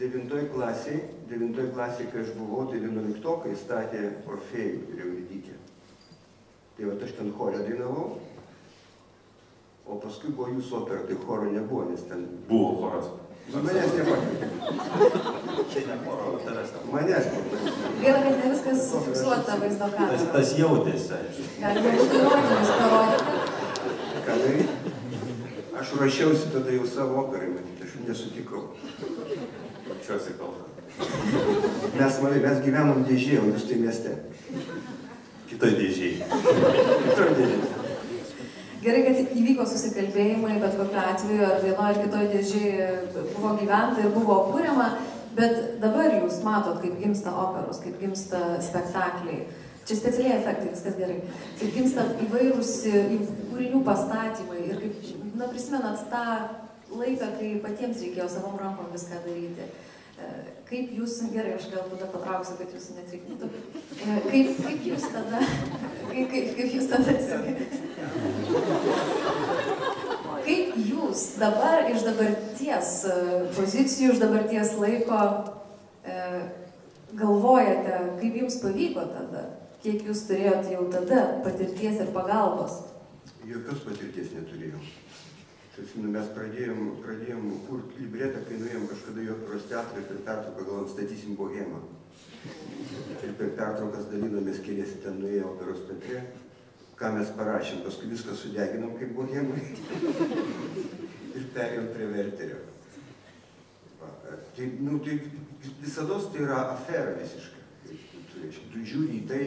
9 klasėje, kai aš buvau, tai 11-okai statė Orfėjų ir Euridikė. Tai va, aš ten chore dainavau. O paskui buvo jūsų opera, tai choro nebuvo, nes ten... Buvo choras. Manęs nepakvietė. Čia ne choro, o tavęs tam. Manęs nepakvietė. Gaila, kad ne viskas fiksuota vaizdo kamerą. Tas jautėsi, aišku. Galima būtų įrodymus parodyti. Ką daryti? Aš ruošiausi tada jau savo operai, matyti, aš nesutikau. Pačiuosi kalbą. Mes gyvenom dėžėje, o jūs tai mieste. Kitoj dėžėje. Kitoj dėžėje. Gerai, kad įvyko susikalbėjimai, bet kokiu atveju, ar vienoje ar kitoje dėžėje buvo gyventa ir buvo kuriama, bet dabar jūs matot, kaip gimsta operos, kaip gimsta spektakliai. Čia specialiai efektai, viskas gerai. Kaip gimsta įvairūs kūrinių pastatymai ir kaip, prisimenat tą laiką, kai patiems reikėjo savom rankom viską daryti. Kaip jūs, gerai, aš gal tada patrauksiu, kad jūs netrikdytų. Kaip jūs tada, kaip jūs dabar iš dabarties pozicijų, iš dabarties laiko galvojate, kaip jums pavyko tada, kiek jūs turėjot jau tada patirties ir pagalbos? Jokios patirties neturėjau. Mes pradėjom kurti libretą, kai nuėjom kažkada į operos teatrą ir per pertrauką galvom statysim bohemą. Ir per pertraukas dalinomės keliasi ten nuėjo operos teatre, ką mes parašėm, paskui viską sudeginom kaip bohemai ir perėjom prie Verterio. Tai visados tai yra afera visiškai. Tu žiūri į tai,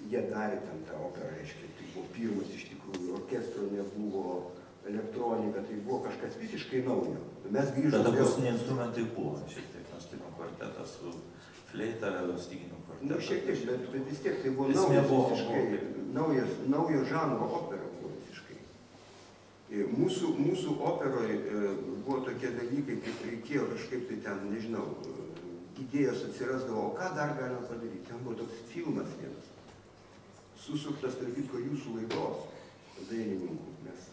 jie darė ten tą operą, reiškia, tai buvo pirmas iš tikrųjų, orkestro nebuvo, elektronika, tai buvo kažkas visiškai naujo. Mes grįžom... Tada paskutiniai instrumentai buvo, šiek tiek, mes turime kvartetą su fleita, styginių kvartetą. Šiek tiek, bet vis tiek tai buvo naujas visiškai, naujo žanro opera buvo visiškai. Mūsų operoje buvo tokie dalykai, kaip reikėjo kažkaip tai ten, nežinau, idėjos atsirasdavo, o ką dar galima padaryti. Ten buvo toks filmas vienas, susuktas tarp kitko jūsų laidos dailininkų. Mes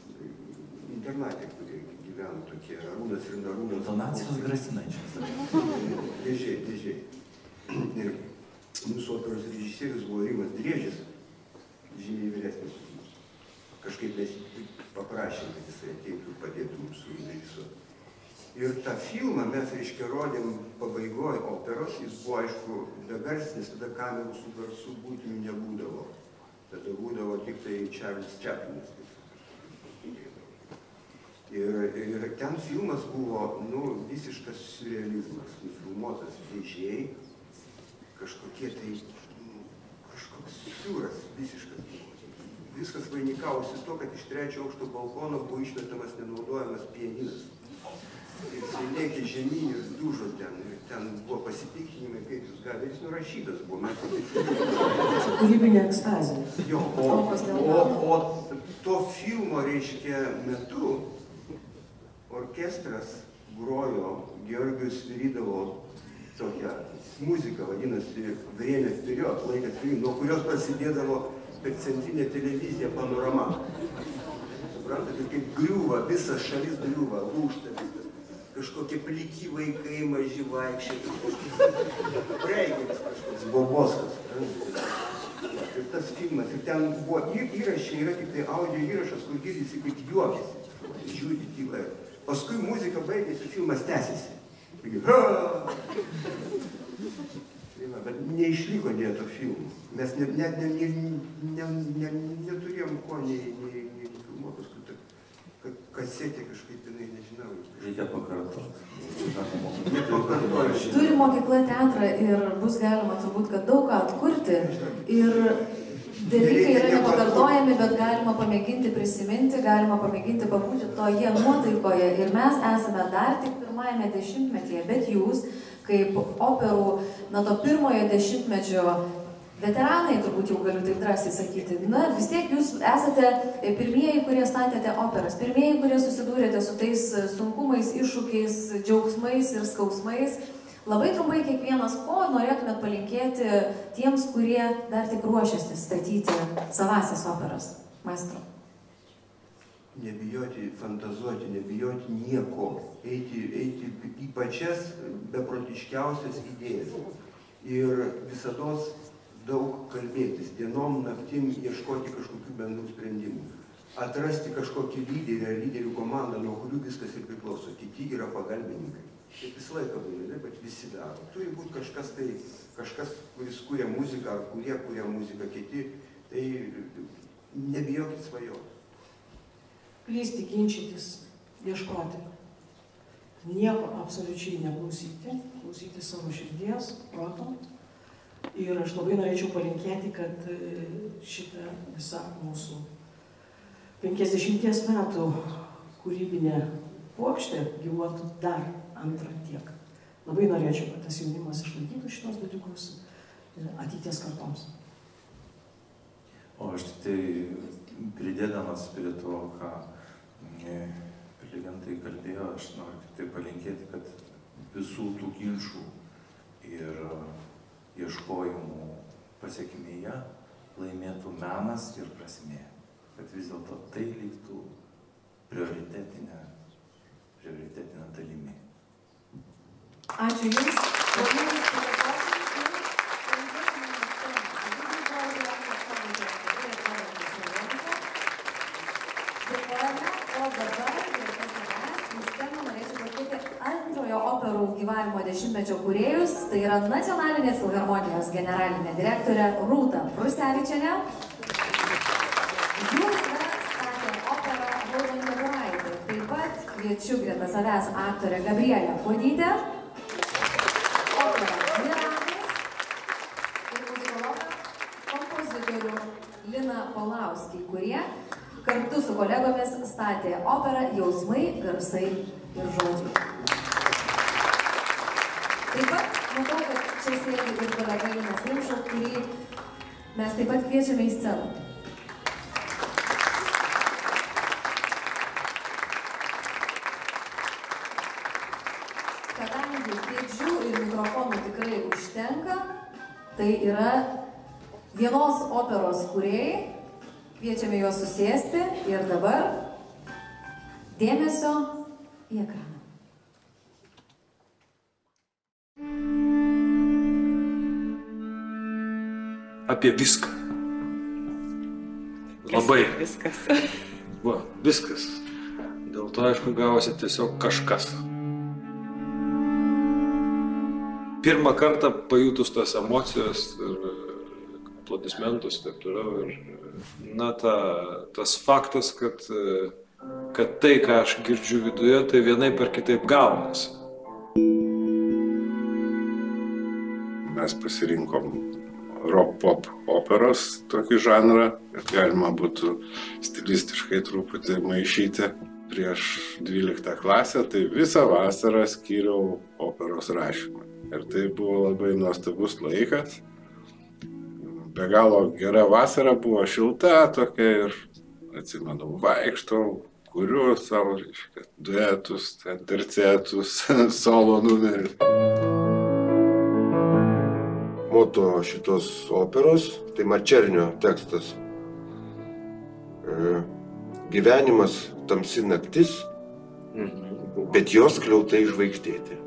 internatė, kurie gyveno tokie, Arūnas ir Narūnas. Donacijos grasinančios. Dėžiai. Ir mūsų operos režisierius buvo Rimas Driežis, žymiai vyresnis už mus. Kažkaip mes paprašėm, kad jisai ateitų ir padėtų mums surežisuoti. Ir tą filmą mes, reiškia, rodėm pabaigoje operos, jis buvo, aišku, begarsinis, tada kamerų su garsu būtinių nebūdavo. Tada būdavo tik tai Charles Chaplinas. Ir ten filmas buvo, visiškas surrealizmas, nufilmuotas dėžiai, kažkokie tai, kažkoks siūras visiškas. Viskas vainikavosi to, kad iš 3. aukšto balkono buvo išmetamas nenaudojamas pianinas. Ir jis lėkė žemyn ir dužo ten. Ir ten buvo pasipiktinimai, kaip jūs galite, jis nurašytas buvo. Kūrybinė ekstazė. Jo, o to filmo, reiškia, metu orkestras grojo, Georgijus Sviridavo tokią muziką, vadinasi, Vrėmė vперед, laikas vperед, nuo kurios prasidėdavo per centrinę televiziją Panorama. Suprantate, kaip griūva, visas šalis griūva, lūžta viskas. Kažkokie pliki vaikai, maži vaikščiai, Breigeris kažkoks, Boboskas. Ir tas filmas, ir ten buvo įrašai, yra tik tai audio įrašas, kur girdisi, kaip juokiasi, žiūri tylai. Paskui muzika baigėsi, filmas tęsiasi. bet neišliko dėja to filmų. Mes net neturėjom ko nei filmuot, paskui kasetė kažkaip, nežinau. Reikia pakartoti. Turi mokykla teatrą ir bus galima turbūt, kad daug ką atkurti. Ir dalykai yra nepakartojami, bet galima pamėginti prisiminti, galima pamėginti pabūti toje nuotaikoje. Ir mes esame dar tik pirmajame dešimtmetyje, bet jūs, kaip operų, to pirmojo dešimtmečio veteranai, turbūt jau galiu taip drąsiai sakyti, vis tiek jūs esate pirmieji, kurie statėte operas, pirmieji, kurie susidūrėte su tais sunkumais, iššūkiais, džiaugsmais ir skausmais. Labai trumpai kiekvienas, ko norėtumėt palinkėti tiems, kurie dar tik ruošiasi statyti savasias operas, maestro? Nebijoti fantazuoti, nebijoti nieko, eiti į pačias beprotiškiausias idėjas. Ir visados daug kalbėtis, dienom, naktim ieškoti kažkokių bendrų sprendimų. Atrasti kažkokį lyderį ar lyderių komandą, nuo kurių viskas ir priklauso. Kiti yra pagalbininkai. Taip visą laiką būna, bet visi daro. Turi būti kažkas, kuris kūrė muziką, ar kurie kūrė muziką, kiti. Tai nebijokit svajoti. Klysti, ginčytis, ieškoti. Nieko absoliučiai neklausyti, klausyti savo širdies, proto. Ir aš labai norėčiau palinkėti, kad šitą visą mūsų 50 metų kūrybinė puokštė gyvuotų dar antrą tiek. Labai norėčiau, kad tas jaunimas išlaikytų šitos dalykus ateities kartoms. O aš tik tai pridėdamas prie to, ką prelegentai kalbėjo, aš noriu tik tai palinkėti, kad visų tų ginčų ir ieškojimų pasiekmėje laimėtų menas ir prasmė. Kad vis dėlto tai liktų prioritetinė dalimi. Ačiū Jums. Operų gyvavimo dešimtmečio kūrėjus, tai yra Nacionalinės filharmonijos generalinė direktorė Rūta Prusevičienė. Jų statė operą Raudonė Buraitė. Taip pat kviečiu greta savęs aktorę Gabrielę Puodytę, operą Miranas ir muzikologą kompozitorių Liną Paulauskį, kurie kartu su kolegomis statė operą Jausmai, garsai ir žodžiai. Taip pat, matau, kad čia sėdi ir kolega Linas Rimša, kurį mes taip pat kviečiame į sceną. Kadangi kėdžių ir mikrofonų tikrai užtenka, tai yra vienos operos kūrėjai, kviečiame juos susėsti ir dabar dėmesio į ekraną. Apie viską. Labai. Viskas. Va, viskas. Dėl to, aišku, gavosi tiesiog kažkas. Pirmą kartą pajutus tas emocijos ir aplodismentus ir taip toliau. Ir, tas faktas, kad tai, ką aš girdžiu viduje, tai vienaip ar kitaip gaunasi. Mes pasirinkom rock-pop operos tokį žanrą, kad galima būtų stilistiškai truputį maišyti. Prieš 12 klasę, tai visą vasarą skyriau operos rašymą. Ir tai buvo labai nuostabus laikas. Be galo gera vasara, buvo šilta tokia ir atsimenu, vaikštau, kuriu savo, reiškia, duetus, tercetus, solo numerius. Moto šitos operos, tai Marčernio tekstas. Gyvenimas tamsi naktis, bet jos skliautai žvaigždėti.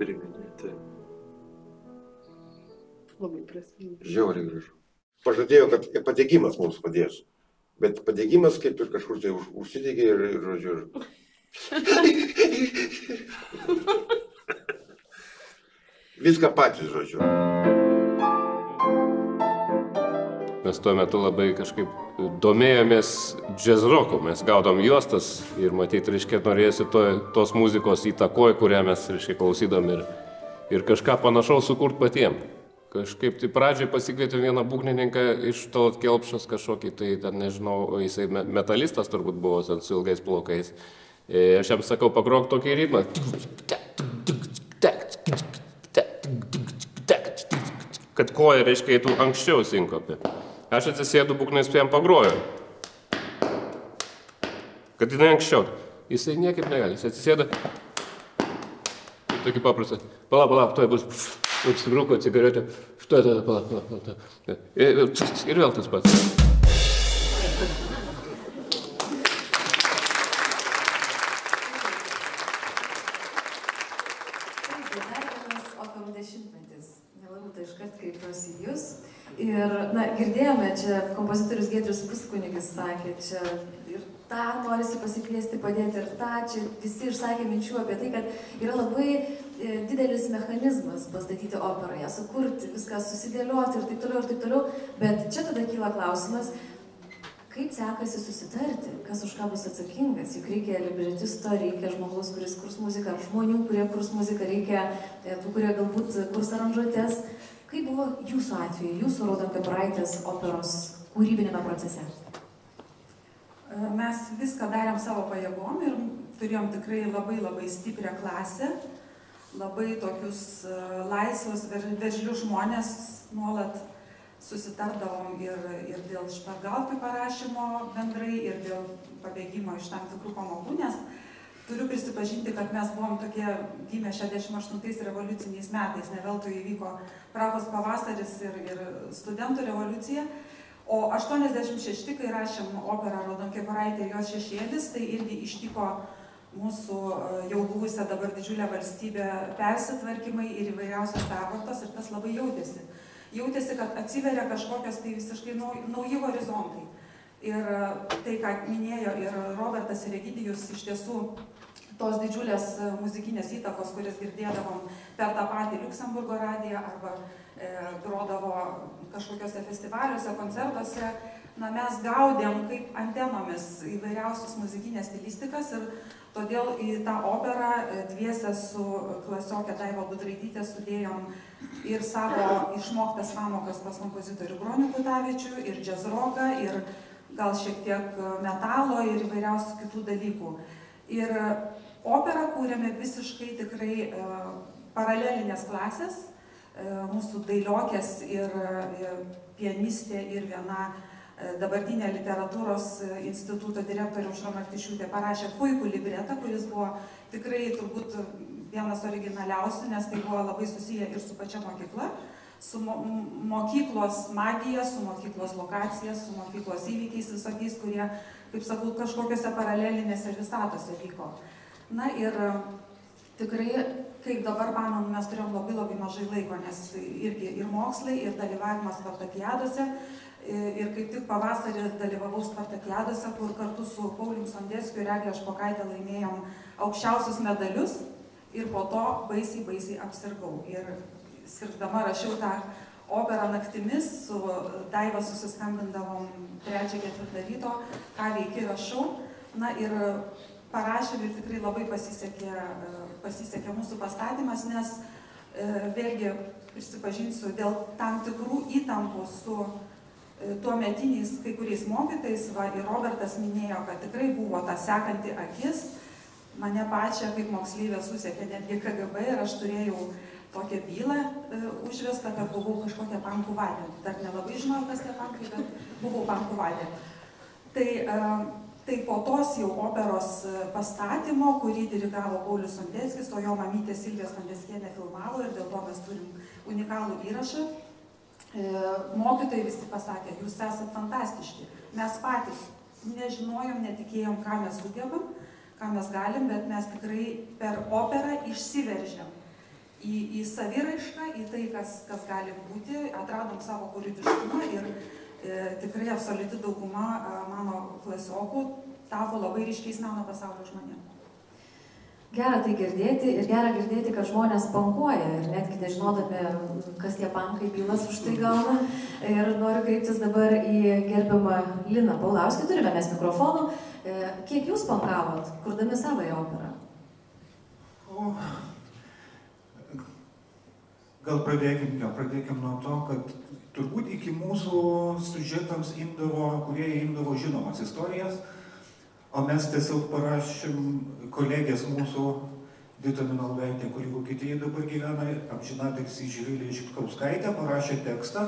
Priminėti. Labai prasminga. Žiauriai gražu. Pažadėjo, kad padegimas mums padės. Bet padegimas kaip ir kažkur tai užsidegė ir žodžiu. Viską patys, žodžiu. mes tuo metu labai kažkaip domėjomės džiazroku, mes gaudom juostas ir matyti, reiškia, norėjusi tos muzikos įtakoj, kurią mes, reiškia, klausydom ir kažką panašaus sukurti patiem. Kažkaip tai pradžiai pasikvietėm vieną būgnininką iš Tallat Kelpšos kažkokį, tai ten nežinau, jisai metalistas turbūt buvo ten su ilgais plaukais. Aš jam sakau, pagrok tokį ritmą. Kad koja, reiškia, eitų anksčiau sinkopė. Aš atsisėdu būgnais, jam pagroju. Kad jinai anksčiau. Jisai niekaip negali, jis atsisėda. Tokį paprastą. Palauk, tuoj bus. Apsibrūko cigaretę. Palauk. Ir vėl tas pats. Operų dešimtmetis. Nelabai iškart kreipiuosi į jūs. Ir, girdėjome, čia kompozitorius Giedrius Puskunigis sakė, čia ir tą norisi pasikviesti padėti, ir tą, čia visi išsakė minčių apie tai, kad yra labai didelis mechanizmas pastatyti operą, ją sukurti, viską susidėlioti ir taip toliau, bet čia tada kyla klausimas, kaip sekasi susitarti, kas už ką bus atsakingas, juk reikia libretisto, reikia žmogaus, kuris kurs muziką, ar žmonių, kurie kurs muziką, reikia tų, kurie galbūt kurs aranžuotės. Kaip buvo jūsų atveju, jūsų Raudonkepuraitės operos kūrybinėme procese? Mes viską darėm savo pajėgom ir turėjom tikrai labai stiprią klasę, labai tokius laisvus, veržlius žmonės, nuolat susitardavom ir dėl špargalkių parašymo bendrai, ir dėl pabėgimo iš tam tikrų pamokų, nes turiu prisipažinti, kad mes buvom tokie gimę 68 revoliuciniais metais, ne veltui įvyko Prahos pavasaris ir studentų revoliucija, o 86, kai rašėm operą Raudonkepuraitė ir jos šešėlis, tai irgi ištiko mūsų jau buvusią dabar didžiulę valstybę persitvarkymai ir įvairiausios pervartos, ir tas labai jautėsi. Jautėsi, kad atsiveria kažkokios tai visiškai nauji horizontai. Ir tai, ką minėjo ir Robertas ir Egidijus, iš tiesų tos didžiulės muzikinės įtakos, kuris girdėdavom per tą patį Liuksemburgo radiją arba grodavo kažkokiuose festivaliuose, koncertuose, mes gaudėm kaip antenomis įvairiausius muzikinės stilistikas ir todėl į tą operą dviese su klasiokė Daiva Budraitytė sudėjom ir savo išmoktas pamokas pas kompozitorių Bronių Kutavičių, ir džiazroką, ir gal šiek tiek metalo ir įvairiausių kitų dalykų. Ir operą kūrėme visiškai tikrai paralelinės klasės, mūsų dailiokės ir pianistė ir viena dabartinė literatūros instituto direktorė Aušra Martišiūtė parašė puikų libretą, kuris buvo tikrai turbūt vienas originaliausių, nes tai buvo labai susiję ir su pačia mokykla, su mokyklos magija, su mokyklos lokacija, su mokyklos įvykiais visokiais, kurie, kaip sakau, kažkokiuose paralelinėse visatose vyko. Na ir tikrai, kaip dabar pamenu, mes turėjom labai mažai laiko, nes irgi ir mokslai, ir dalyvavimas Spartakiadose, ir kaip tik pavasarį dalyvavau Spartakiadose, kur kartu su Paulium Sondeckiu ir Egle Špokaitė laimėjom aukščiausius medalius, ir po to baisiai apsirgau. Ir sirgdama rašiau tą operą naktimis, su Daiva susiskambindavom 3-4 ryto, ką veiki rašau. Na ir parašėm ir tikrai labai pasisekė mūsų pastatymas, nes vėlgi prisipažinsiu, dėl tam tikrų įtampų su tuometiniais kai kuriais mokytais, ir Robertas minėjo, kad tikrai buvo ta sekanti akis, mane pačią kaip moksleivę susekė netgi KGB ir aš turėjau tokią bylą užvestą, kad buvau kažkokią pankų vadė. Dar nelabai žinau, kas tie pankai, bet buvau pankų vadė. Tai po tos jau operos pastatymo, kurį dirigavo Paulius Sondeckis, o jo mamytė Silvija Sondeckienė filmavo ir dėl to mes turim unikalų įrašą, mokytojai visi pasakė, jūs esat fantastiški. Mes patys nežinojom, netikėjom, ką mes sugebam, ką mes galim, bet mes tikrai per operą išsiveržėm į saviraišką, į tai, kas gali būti, atradom savo kūrybiškumą ir tikrai absoliuti dauguma mano klasiokų tapo labai ryškiais meno pasaulio žmonėmis. Gera tai girdėti ir gera girdėti, kad žmonės pankuoja ir netgi nežinodami, kas tie pankai bylas už tai gauna. Ir noriu kreiptis dabar į gerbiamą Liną Paulauskį, turime mes mikrofonų. Kiek jūs pankavot, kurdami savąją operą? Gal pradėkim nuo to, kad turbūt iki mūsų siužetams kurie imdavo žinomas istorijas, o mes tiesiog parašėm kolegės mūsų Vita Minalvaitė, kuri Vokietijoje dabar gyvena, amžinatilsį Živilė Žitkautskaitė, parašė tekstą,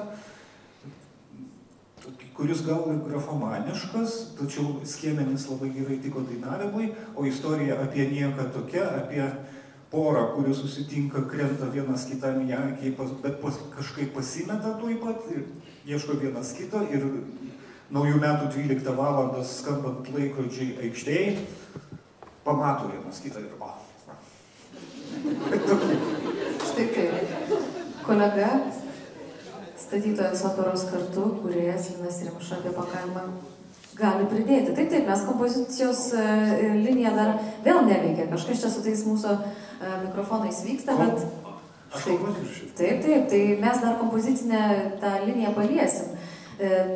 kuris gal ir grafomaniškas, tačiau skiemenis labai gerai tiko dainavimui, o istorija apie nieką tokia, apie porą, kurie susitinka, krenta vienas kitam į akį, bet kažkaip pasimeta tuoj pat ir ieško vienas kito ir naujų metų 12 valandą skambant laikrodžiai aikštėj, pamato vienas kitą ir Štai kaip. Kolega, statytojas operos kartu, kūrėjas Linas Rimša apie pankavimą gali pridėti. Taip, mes kompozicijos linija dar vėl neveikia. Kažkas čia su tais mūsų mikrofonais vyksta, bet... Taip, tai mes dar kompozicinę tą liniją paliesim.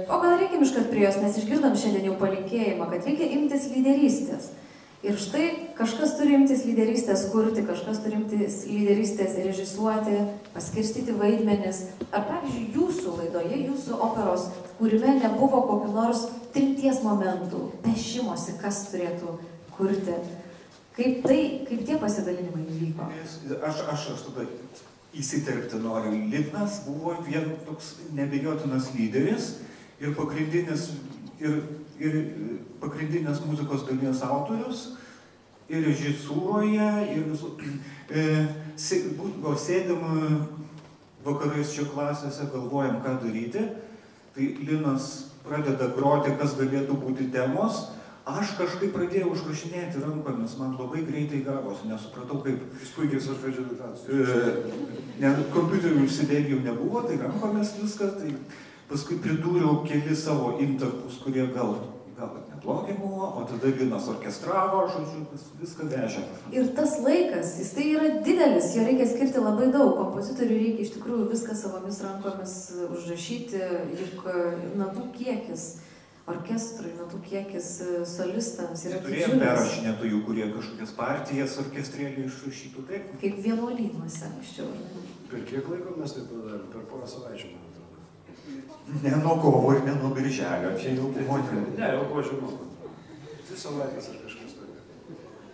O gal reikim iškart prie jos, nes išgirdom šiandien jau palinkėjimą, kad reikia imtis lyderystės. Ir štai kažkas turi imtis lyderystės kurti, kažkas turi imtis lyderystės režisuoti, paskirstyti vaidmenis. Ar pavyzdžiui, jūsų laidoje, jūsų operos kūrime nebuvo kokių nors trinties momentų, pešimosi, kas turėtų kurti? Kaip tie pasidalinimai įvyko? Aš tada įsiterpti noriu. Linas buvo vien toks nebejotinas lyderis ir pagrindinės muzikos dalies autorius ir režisūroje, ir sėdim vakarais čia klasėse, galvojam, ką daryti. Tai Linas pradeda groti, kas galėtų būti temos. Aš kažkaip pradėjau užrašinėti rankomis, man labai greitai gavosi, nesupratau kaip... Jūs puikiai solfedžio diktacijos. Kompiuterių užsidėgių nebuvo, tai rankomis viskas, tai paskui pridūriau keli savo intarpus, kurie gal neblogi buvo, o tada Linas orkestravo, žodžiu, viską vežė. Ir tas laikas, jis tai yra didelis, jo reikia skirti labai daug, kompozitoriui reikia iš tikrųjų viską savomis rankomis užrašyti, juk natų kiekis orkestrui, natų kiekis solistams yra didžiulis. Turėjom perrašinėtojų, kurie kažkokias partijas orkestrėlį išrašytų, taip? Kaip vienuolynuose anksčiau. Per kiek laiko mes tai padarėm? Per porą savaičių, man atrodo. Ne nuo kovo ir ne nuo birželio, čia jau buvo. Ne, jau buvo žinoma. 2 savaitės ar kažkas tokio.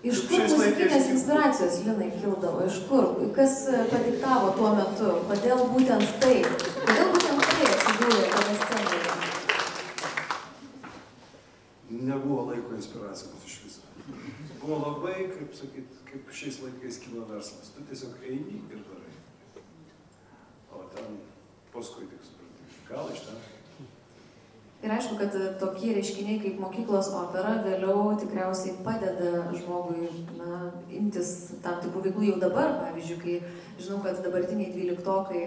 Iš kur muzikinės inspiracijos, Linai, kildavo? Iš kur? Kas padiktavo tuo metu? Kodėl būtent tai? Kodėl būtent tai atsidūrė toje scenoje? Nebuvo laiko inspiracijos iš viso. Buvo labai, kaip sakyt, kaip šiais laikais kino verslas. Tu tiesiog eini ir darai. O ten paskui tik supranti. Gal iš ten. Ir aišku, kad tokie reiškiniai kaip mokyklos opera vėliau tikriausiai padeda žmogui imtis tam tikrų veiklų jau dabar. Pavyzdžiui, kai žinau, kad dabartiniai 12-okai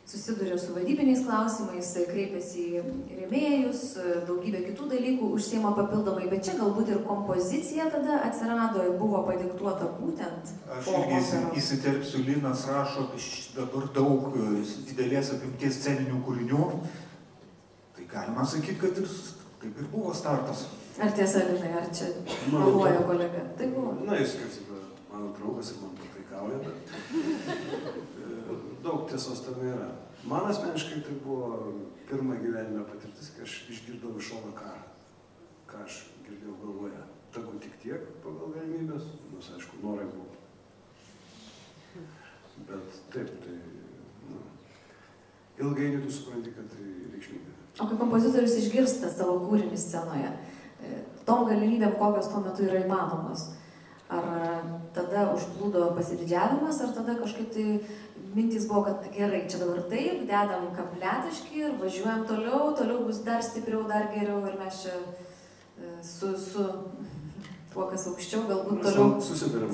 susiduria su vadybiniais klausimais, kreipiasi į rėmėjus, daugybę kitų dalykų užsiima papildomai, bet čia galbūt ir kompozicija tada atsirado ir buvo padiktuota būtent po operos. Aš irgi įsiterpsiu, Linas rašo dabar daug didelės apimties sceninių kūrinių. Tai galima sakyti, kad taip ir buvo startas. Ar tiesa, Linai, ar čia meluoja kolega? Tai buvo. Na, jis, kaip sakė, mano draugas ir man pataikauja, bet daug tiesos tame yra. Man asmeniškai tai buvo pirma gyvenime patirtis, kai aš išgirdau iš šono ką aš girdėjau galvoje. Tagu tik tiek pagal galimybės, nors aišku, norai buvo. Bet taip, tai ilgainiui tu supranti, kad tai reikšminga. O kai kompozitorius išgirsta savo kūrinį scenoje, tom galimybėm, kokios tuo metu yra įmanomos, ar tada užplūdo pasididžiavimas, ar tada kažkaip tai mintys buvo, kad gerai, čia dabar taip, dedam kabletaškį ir važiuojam toliau bus dar stipriau, dar geriau ir mes čia su tuo, kas aukščiau, galbūt toliau susitarėm.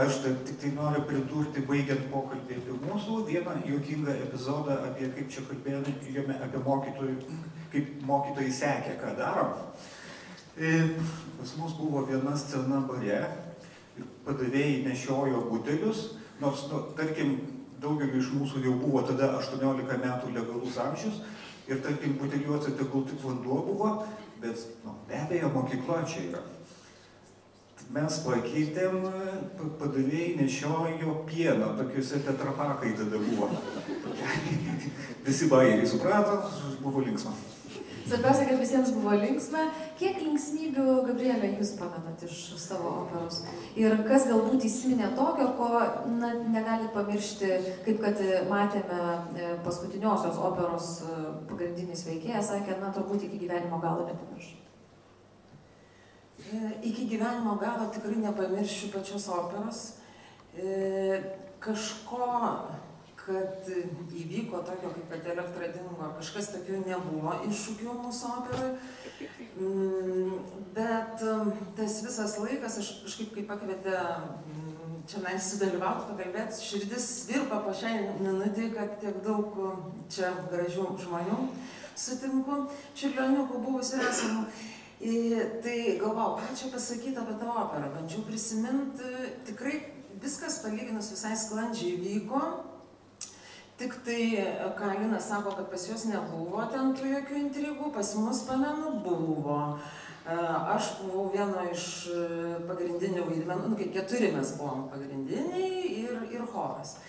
Aš tik tai noriu pridurti, baigiant pokalbį apie mūsų, vieną juokingą epizodą apie, kaip čia kalbėjome, apie mokytojų, kaip mokytojai sekė, ką darom. Pas mus buvo viena scena bare ir padavėjai nešiojo butelius, nors, tarkim, daugeliu iš mūsų jau buvo tada 18 metų legalus amžius ir, tarkim, buteliuose tegul tik vanduo buvo, bet, be abejo, mokykla čia yra. Mes pakeitėm, padavėjai nešiojo pieną, tokiuose tetrapakai tada buvo. Visi bairiai suprato, buvo linksma. Svarbiausia, kad visiems buvo linksma. Kiek linksmybių, Gabrielė, jūs pamenat iš savo operos? Ir kas galbūt įsiminė tokio, ko negalit pamiršti, kaip kad matėme paskutiniosios operos pagrindinis veikėjas, sakė, turbūt iki gyvenimo galo nepamiršiu. Iki gyvenimo galo tikrai nepamiršiu pačios operos. Kažko, kad įvyko tokio, kaip kad Elektra dingo, kažkas tokių nebuvo iššūkių mūsų operui. Bet tas visas laikas, aš kažkaip kaip pakvietė čia mes sudalyvauti, pakalbėti, širdis virpa po šiai minutį, kad tiek daug čia gražių žmonių sutinku, čiurlioniukų buvusių esamų. Tai galvau, ką čia pasakyti apie tą operą, bandžiau prisiminti, tikrai viskas palyginus visai sklandžiai vyko, tik tai Kalinas sako, kad pas juos nebuvo ten tų jokių intrigų, pas mus, pamenu, buvo. Aš buvau vieno iš pagrindinių vaidmenų, kai 4 mes buvom pagrindiniai ir choras.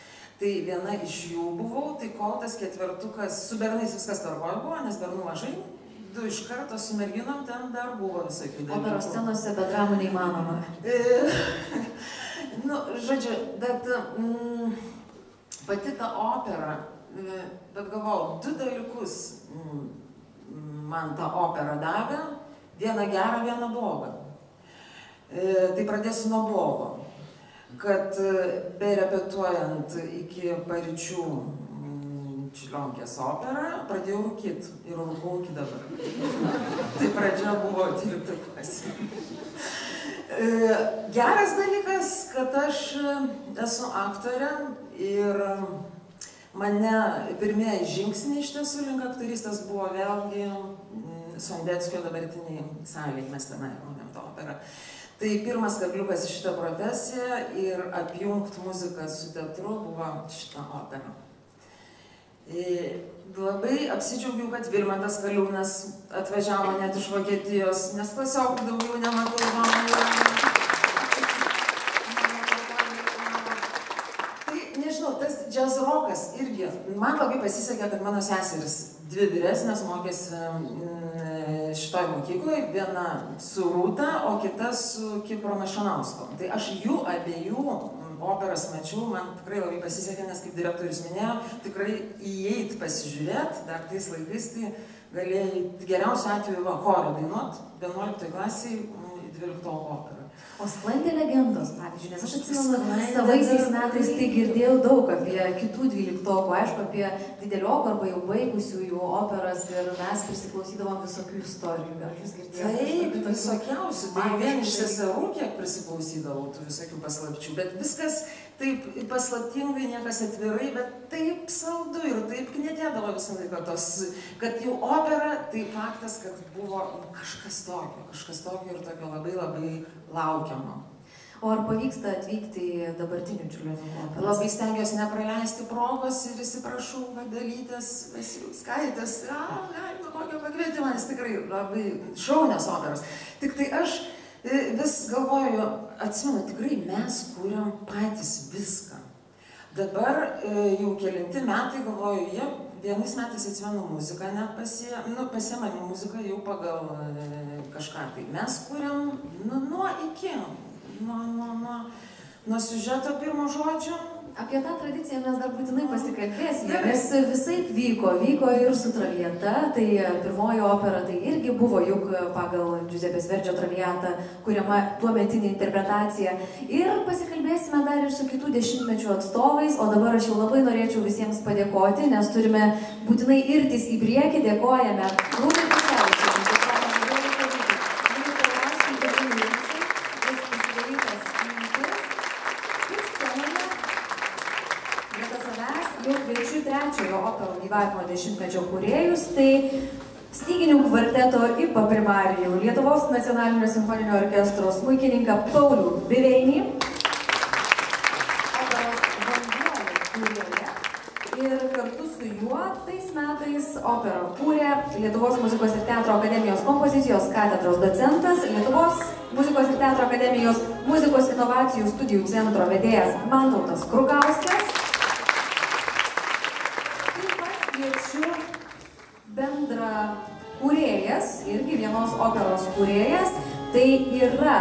Tai viena iš jų buvau, tai kol tas 4-ukas, su bernais viskas tvarkoje buvo, nes bernų mažai, 2 iš karto su merginom ten dar buvo visokių dalykų. Operos scenose be dramų neįmanoma. Žodžiu, bet pati ta opera, bet galvau, 2 dalykus man ta opera davė, vieną gerą, vieną blogą. Tai pradėsiu nuo blogo, kad berepetuojant iki paryčių Čiurlionkės operą, pradėjau rūkyti ir rūkau iki dabar. Tai pradžia buvo 12 klasė. Geras dalykas, kad aš esu aktorė ir mane pirmieji žingsniai iš tiesų link aktorystės buvo vėlgi Sondeckio dabartiniai salėje, mes tenai rodėm tą operą. Tai pirmas kabliukas į šitą profesiją ir apjungt muziką su teatru buvo šitą operą. Labai apsidžiaugiau, kad Vilmantas Kaliūnas atvažiavo net iš Vokietijos, nes klasiokų daugiau nematau mamoje. Tai nežinau, tas jazz rockas irgi, man labai pasisekė, kad mano seseris 2 vyresnės mokėsi šitoj mokykloje, viena su Rūta, o kita su Kipro Mašanausko. Tai aš jų abiejų operas mačiau, man tikrai labai pasisekė, nes kaip direktorius minėjo, tikrai įeit pasižiūrėti, dar tais laikais tai galėjai geriausiu atveju chorą dainuot, 11 klasiai 12 operą. O sklandė legendos, pavyzdžiui, nes aš atsimenu, savaisiais metais tai girdėjau daug apie kitų 12-okų, aišku, apie dideliokų arba jau baigusiųjų operas ir mes prisiklausydavom visokių istorijų. Ar jūs girdėjote? Taip, visokiausių. Tai vien iš seserų kiek prisiklausydavau tų visokių paslapčių, bet viskas taip paslaptingai, niekas atvirai, bet taip saldu ir taip knetėdavo visą laiką tos, kad jau opera, tai faktas, kad buvo kažkas tokio ir tokio labai labai laukiamo. O ar pavyksta atvykti į dabartinių Čiurlionio operas? Labai stengiuosi nepraleisti progos ir įsiprašau, Dalytės, Vasiliauskaitės, galima kokio pakvietimą, nes tikrai labai šaunios operos. Tik tai aš vis galvoju, atsimenu, tikrai mes kūrėm patys viską. Dabar jau kelinti metai galvoju, jie vienais metais atsimenu muziką, net pasiėmė muziką jau pagal kažką. Tai mes kūrėm nuo iki, nuo siužeto pirmo žodžio. Apie tą tradiciją mes dar būtinai pasikalbėsime, nes visaip vyko ir su Traviata, tai pirmoji opera tai irgi buvo juk pagal Giuseppės Verdžio Traviatą kuriama tuometinė interpretacija. Ir pasikalbėsime dar ir su kitų dešimtmečių atstovais, o dabar aš jau labai norėčiau visiems padėkoti, nes turime būtinai irtis į priekį, dėkojame Rūtai Pusevičiui. Jau kviečiu trečiojo operų gyvavimo 10-mečio kūrėjus, tai styginių kvarteto Ipa primarijų, Lietuvos nacionalinio simfoninio orkestro smuikininką Paulių Biveinį, operos Vanduoliai kūrėją ir kartu su juo tais metais operą kūrė Lietuvos muzikos ir teatro akademijos kompozicijos katedros docentas, Lietuvos muzikos ir teatro akademijos muzikos inovacijų studijų centro vedėjas Mantautas Krukauskas. Taip pat kviečiu bendra kūrėjas, irgi vienos operos kūrėjas, tai yra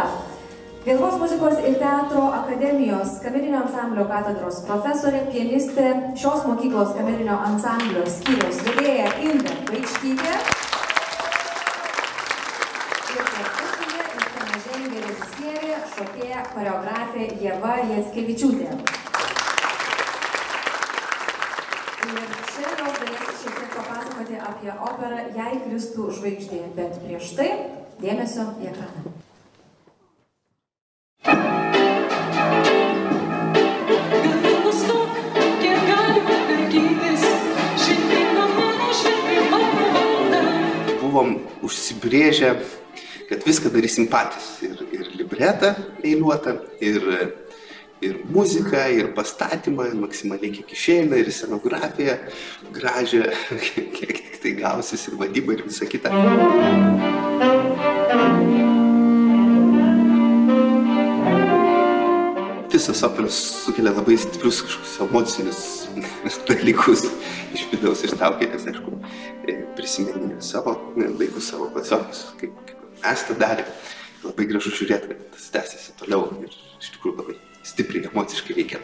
Lietuvos muzikos ir teatro akademijos kamerinio ansamblio katedros profesorė, pianistė, šios mokyklos kamerinio ansamblio skyriaus vedėja Indrė Vaikštytė. Ir kartu į sceną žengė režisierė, šokėja, choreografė Ieva Jackevičiūtė. Ir čia jos galės šiek tiek papasakoti apie operą Jei kristų žvaigždė, bet prieš tai dėmesio į ekraną. Buvom užsibrėžę, kad viską darysim patys. Ir libretą eiliuotą, ir muziką, ir pastatymą, maksimaliai kiek išeina, ir scenografiją gražią, kiek tik tai gausis, ir vadybą, ir visą kitą. Visas operas sukelia labai stiprius kažkokius emocinius dalykus iš vidaus ištraukia, nes aišku, prisiminė savo laikus, savo klasiokus, kaip mes tą darėm. Labai gražu žiūrėti, kad tas tęsiasi toliau ir iš tikrųjų labai stipriai emociškai veikia.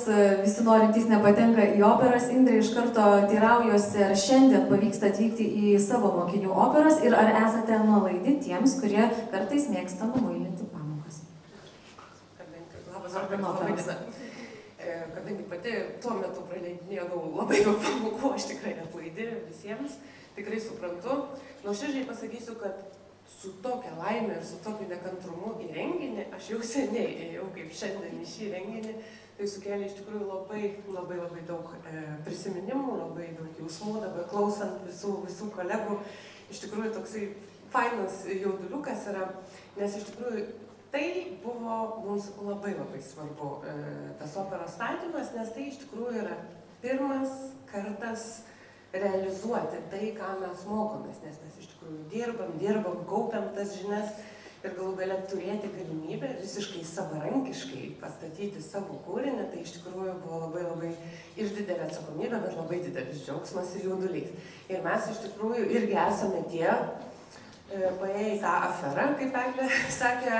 Visi norintys nepatenka į operas. Indrė iš karto teiraujuosi, ar šiandien pavyksta atvykti į savo mokinių operas ir ar esate nuolaidi tiems, kurie kartais mėgsta numuilinti pamokas. Kadangi pati tuo metu praleidinėjau labai daug pamokų, aš tikrai atlaidi visiems, tikrai suprantu. Nuoširdžiai pasakysiu, kad su tokia laimė ir su tokiu nekantrumu į renginį aš jau seniai ėjau kaip šiandien į šį renginį. Tai sukėlė iš tikrųjų labai daug prisiminimų, labai daug jausmų, dabar klausant visų kolegų. Iš tikrųjų toksai fainas jauduliukas yra, nes iš tikrųjų tai buvo mums labai svarbu tas operos statymas, nes tai iš tikrųjų yra pirmas kartas realizuoti tai, ką mes mokomės, nes mes iš tikrųjų dirbam, kaupiam tas žinias. Ir galų galia turėti galimybę visiškai savarankiškai pastatyti savo kūrinį, tai iš tikrųjų buvo labai ir didelė atsakomybė, bet labai didelis džiaugsmas ir jaudulys. Ir mes iš tikrųjų irgi esame tie, paėję į tą aferą, kaip Eglė sakė,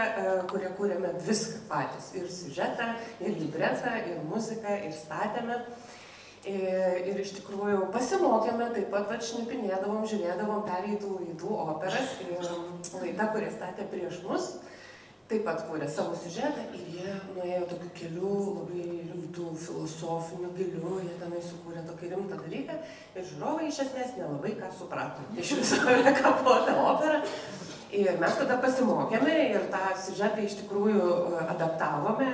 kurie kūrėme viską patys. Ir siužetą, ir libretą, ir muziką, ir statėme. Ir iš tikrųjų pasimokėme, taip pat šnipinėdavom, žiūrėdavom pereitų laidų operas ir laida, kurie statė prieš mus, taip pat kūrė savo siužetą ir jie nuėjo tokiu keliu, labai rimtų filosofinių gilių, jie tenai sukūrė tokį rimtą dalyką ir žiūrovai iš esmės nelabai ką suprato iš viso, ką buvo ta opera. Ir mes tada pasimokėme ir tą siužetą iš tikrųjų adaptavome.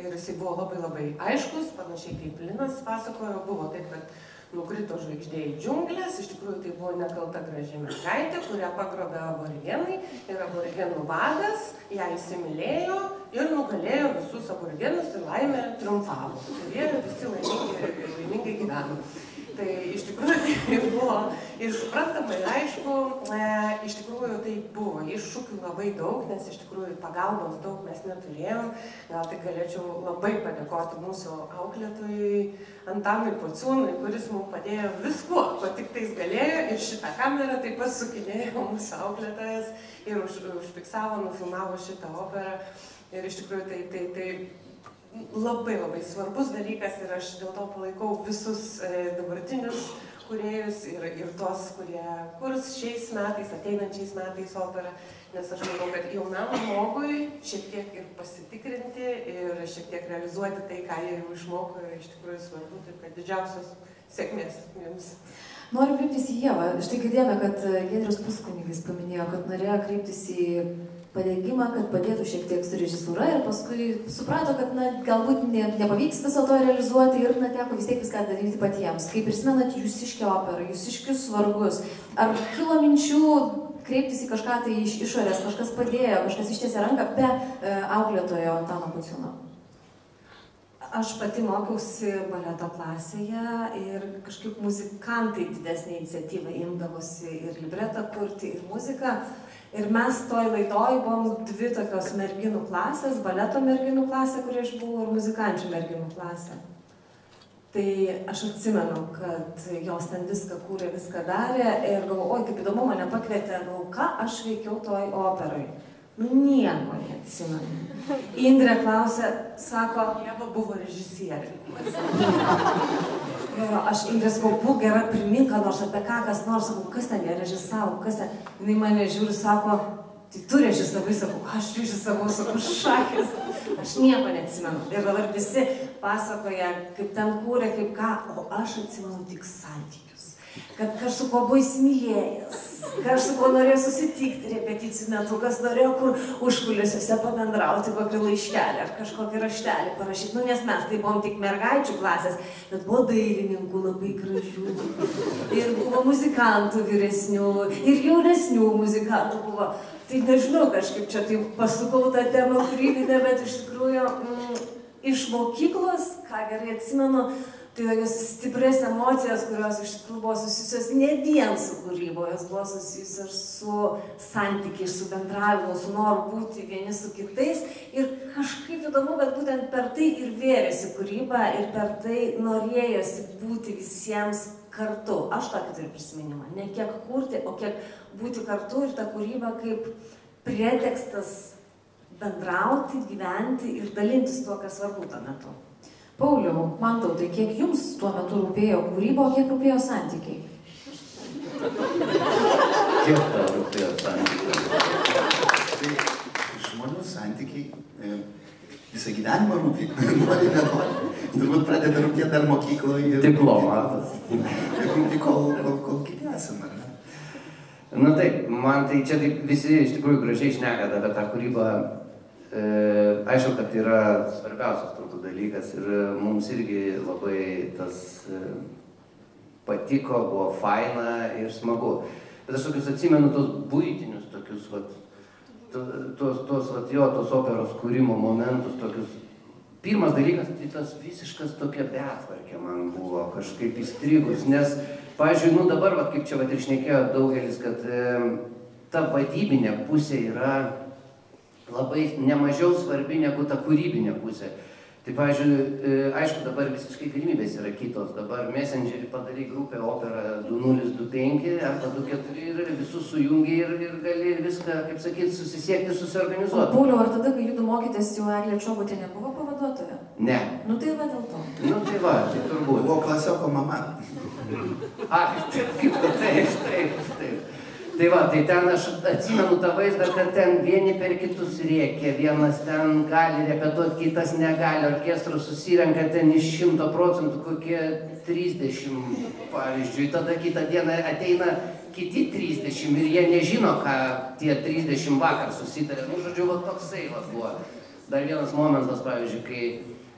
Ir jisai buvo labai aiškus, panašiai kaip Linas pasakojo, buvo taip, kad nukrito žvaigždė į džiunglės, iš tikrųjų tai buvo nekalta graži mergaitė, kurią pagrobė aborigenai ir aborigenų vadas ją įsimylėjo ir nugalėjo visus aborigenus ir laimė triumfavo. Ir jie visi laimingai gyveno. Tai iš tikrųjų tai buvo ir suprantama, ir aišku, iš tikrųjų tai buvo iššūkių labai daug, nes iš tikrųjų pagalbos daug mes neturėjom. Gal tik galėčiau labai padėkoti mūsų auklėtojui Antanui Pociūnui, kuris mums padėjo viskuo, ko tik tais galėjo, ir šitą kamerą taip pat sukinėjo mūsų auklėtojas ir užfiksavo, nufilmavo šitą operą. Ir iš tikrųjų tai labai labai svarbus dalykas ir aš dėl to palaikau visus dabartinius kūrėjus ir tos, kurie kurs šiais metais, ateinančiais metais operą, nes aš manau, kad jaunam žmogui šiek tiek ir pasitikrinti ir šiek tiek realizuoti tai, ką jie jau išmoko, iš tikrųjų svarbu, taip kad didžiausios sėkmės jums. Noriu kreiptis į Ievą. Štai girdėjome, kad Giedrius Puskunigis paminėjo, kad norėjo kreiptis į padengimą, kad padėtų šiek tiek su režisūra ir paskui suprato, kad galbūt nepavyks viso to realizuoti ir teko vis tiek viską daryti patiems. Kaip prisimenat Jūsiškę operą, Jūsiškius vargus, ar kilo minčių kreiptis į kažką tai iš išorės, kažkas padėjo, kažkas ištiesė ranką be auklėtojo Antano Pociūno? Aš pati mokiausi baleto klasėje ir kažkaip muzikantai didesnė iniciatyva imdavosi ir libretą kurti, ir muziką. Ir mes toj laidoj buvom dvi tokios merginų klasės, baleto merginų klasė, kur aš buvau, ir muzikančių merginų klasė. Tai aš atsimenu, kad jos ten viską kūrė, viską darė ir galvoju, oi, kaip įdomu, mane pakvietė, galvoju, ką aš veikiau toj operai. Nieko neatsimenu. Indrė klausė, sako, Ieva buvo režisierė. Aš Indrės sakau, būk gera, primink, nors apie ką, kas nors, sakau, kas ten jie režisavo, kas ten. Jinai mane žiūri, sako, tai tu režisavai, sakau, aš režisavau, sakau, šakės. Aš nieko neatsimenu. Ir dabar visi pasakoja, kaip ten kūrė, kaip ką, o aš atsimenu tik santykius. Kad kas su kuo buvo įsimylėjęs, kas su kuo norėjo susitikti repeticijų metu, kas norėjo kur užkulisiuose pabendrauti kokį laiškelį ar kažkokį raštelį parašyti. Nes mes tai buvom tik mergaičių klasės, bet buvo dailininkų labai gražių. Ir buvo muzikantų vyresnių, ir jaunesnių muzikantų buvo. Tai nežinau, kažkaip čia taip pasukau tą temą kūrybinę, bet iš tikrųjų iš mokyklos, ką gerai atsimenu, tai tokios stiprias emocijas, kurios iš tikrųjų buvo susijusios ne vien su kūrybo, jos buvo susijusios su santykiais, su bendravimu, su noru būti vieni su kitais. Ir kažkaip įdomu, kad būtent per tai ir vėrėsi kūryba ir per tai norėjosi būti visiems kartu. Aš tokį turiu prisiminimą. Ne kiek kurti, o kiek būti kartu ir ta kūryba kaip pretekstas bendrauti, gyventi ir dalintis tuo, kas svarbu tuo metu. Pauliau, Mantautai, kiek jums tuo metu rūpėjo kūryba, o kiek rūpėjo santykiai? Kiek tau rūpėjo santykiai? Tai žmonių santykiai visą gyvenimą rūpė. Nori, nenori. Turbūt pradeda rūpėti dar mokykloje. Diplomatas. Ir rūpė, kol kiti esame. Na taip, man tai čia taip visi iš tikrųjų gražiai šneka apie tą kūrybą. Aišku, kad yra svarbiausias turbūt dalykas ir mums irgi labai tas patiko, buvo faina ir smagu. Bet aš tokius atsimenu tos buitinius, tokius tos operos kūrimo momentus, tokius. Pirmas dalykas, tai tas visiškas tokia betvarkė man buvo kažkaip įstrigus, nes, pavyzdžiui, dabar, kaip čia ir šnekėjo daugelis, kad ta vadybinė pusė yra labai nemažiau svarbi negu ta kūrybinė pusė. Tai, pavyzdžiui, aišku, dabar visiškai galimybės yra kitos. Dabar Messengerį padarai grupę operą 2025 arba 24 ir visus sujungi ir gali viską, kaip sakyti, susisiekti, susiorganizuoti. O Pauliau, ar tada, kai judu mokytės, jau Eglė Čobutė nebuvo pavaduotoja? Ne. Nu tai va dėl to. Nu tai va, tai turbūt. Buvo klasioko mama. Taip. Tai va, tai ten aš atsimenu tą vaizdą, kad ten vieni per kitus rėkia, vienas ten gali repetuoti, kitas negali, orkestras susirenka ten iš 100% kokie 30, pavyzdžiui, tada kitą dieną ateina kiti 30 ir jie nežino, ką tie 30 vakar susitarė. Nu, žodžiu, va toksai va buvo. Dar vienas momentas, pavyzdžiui, kai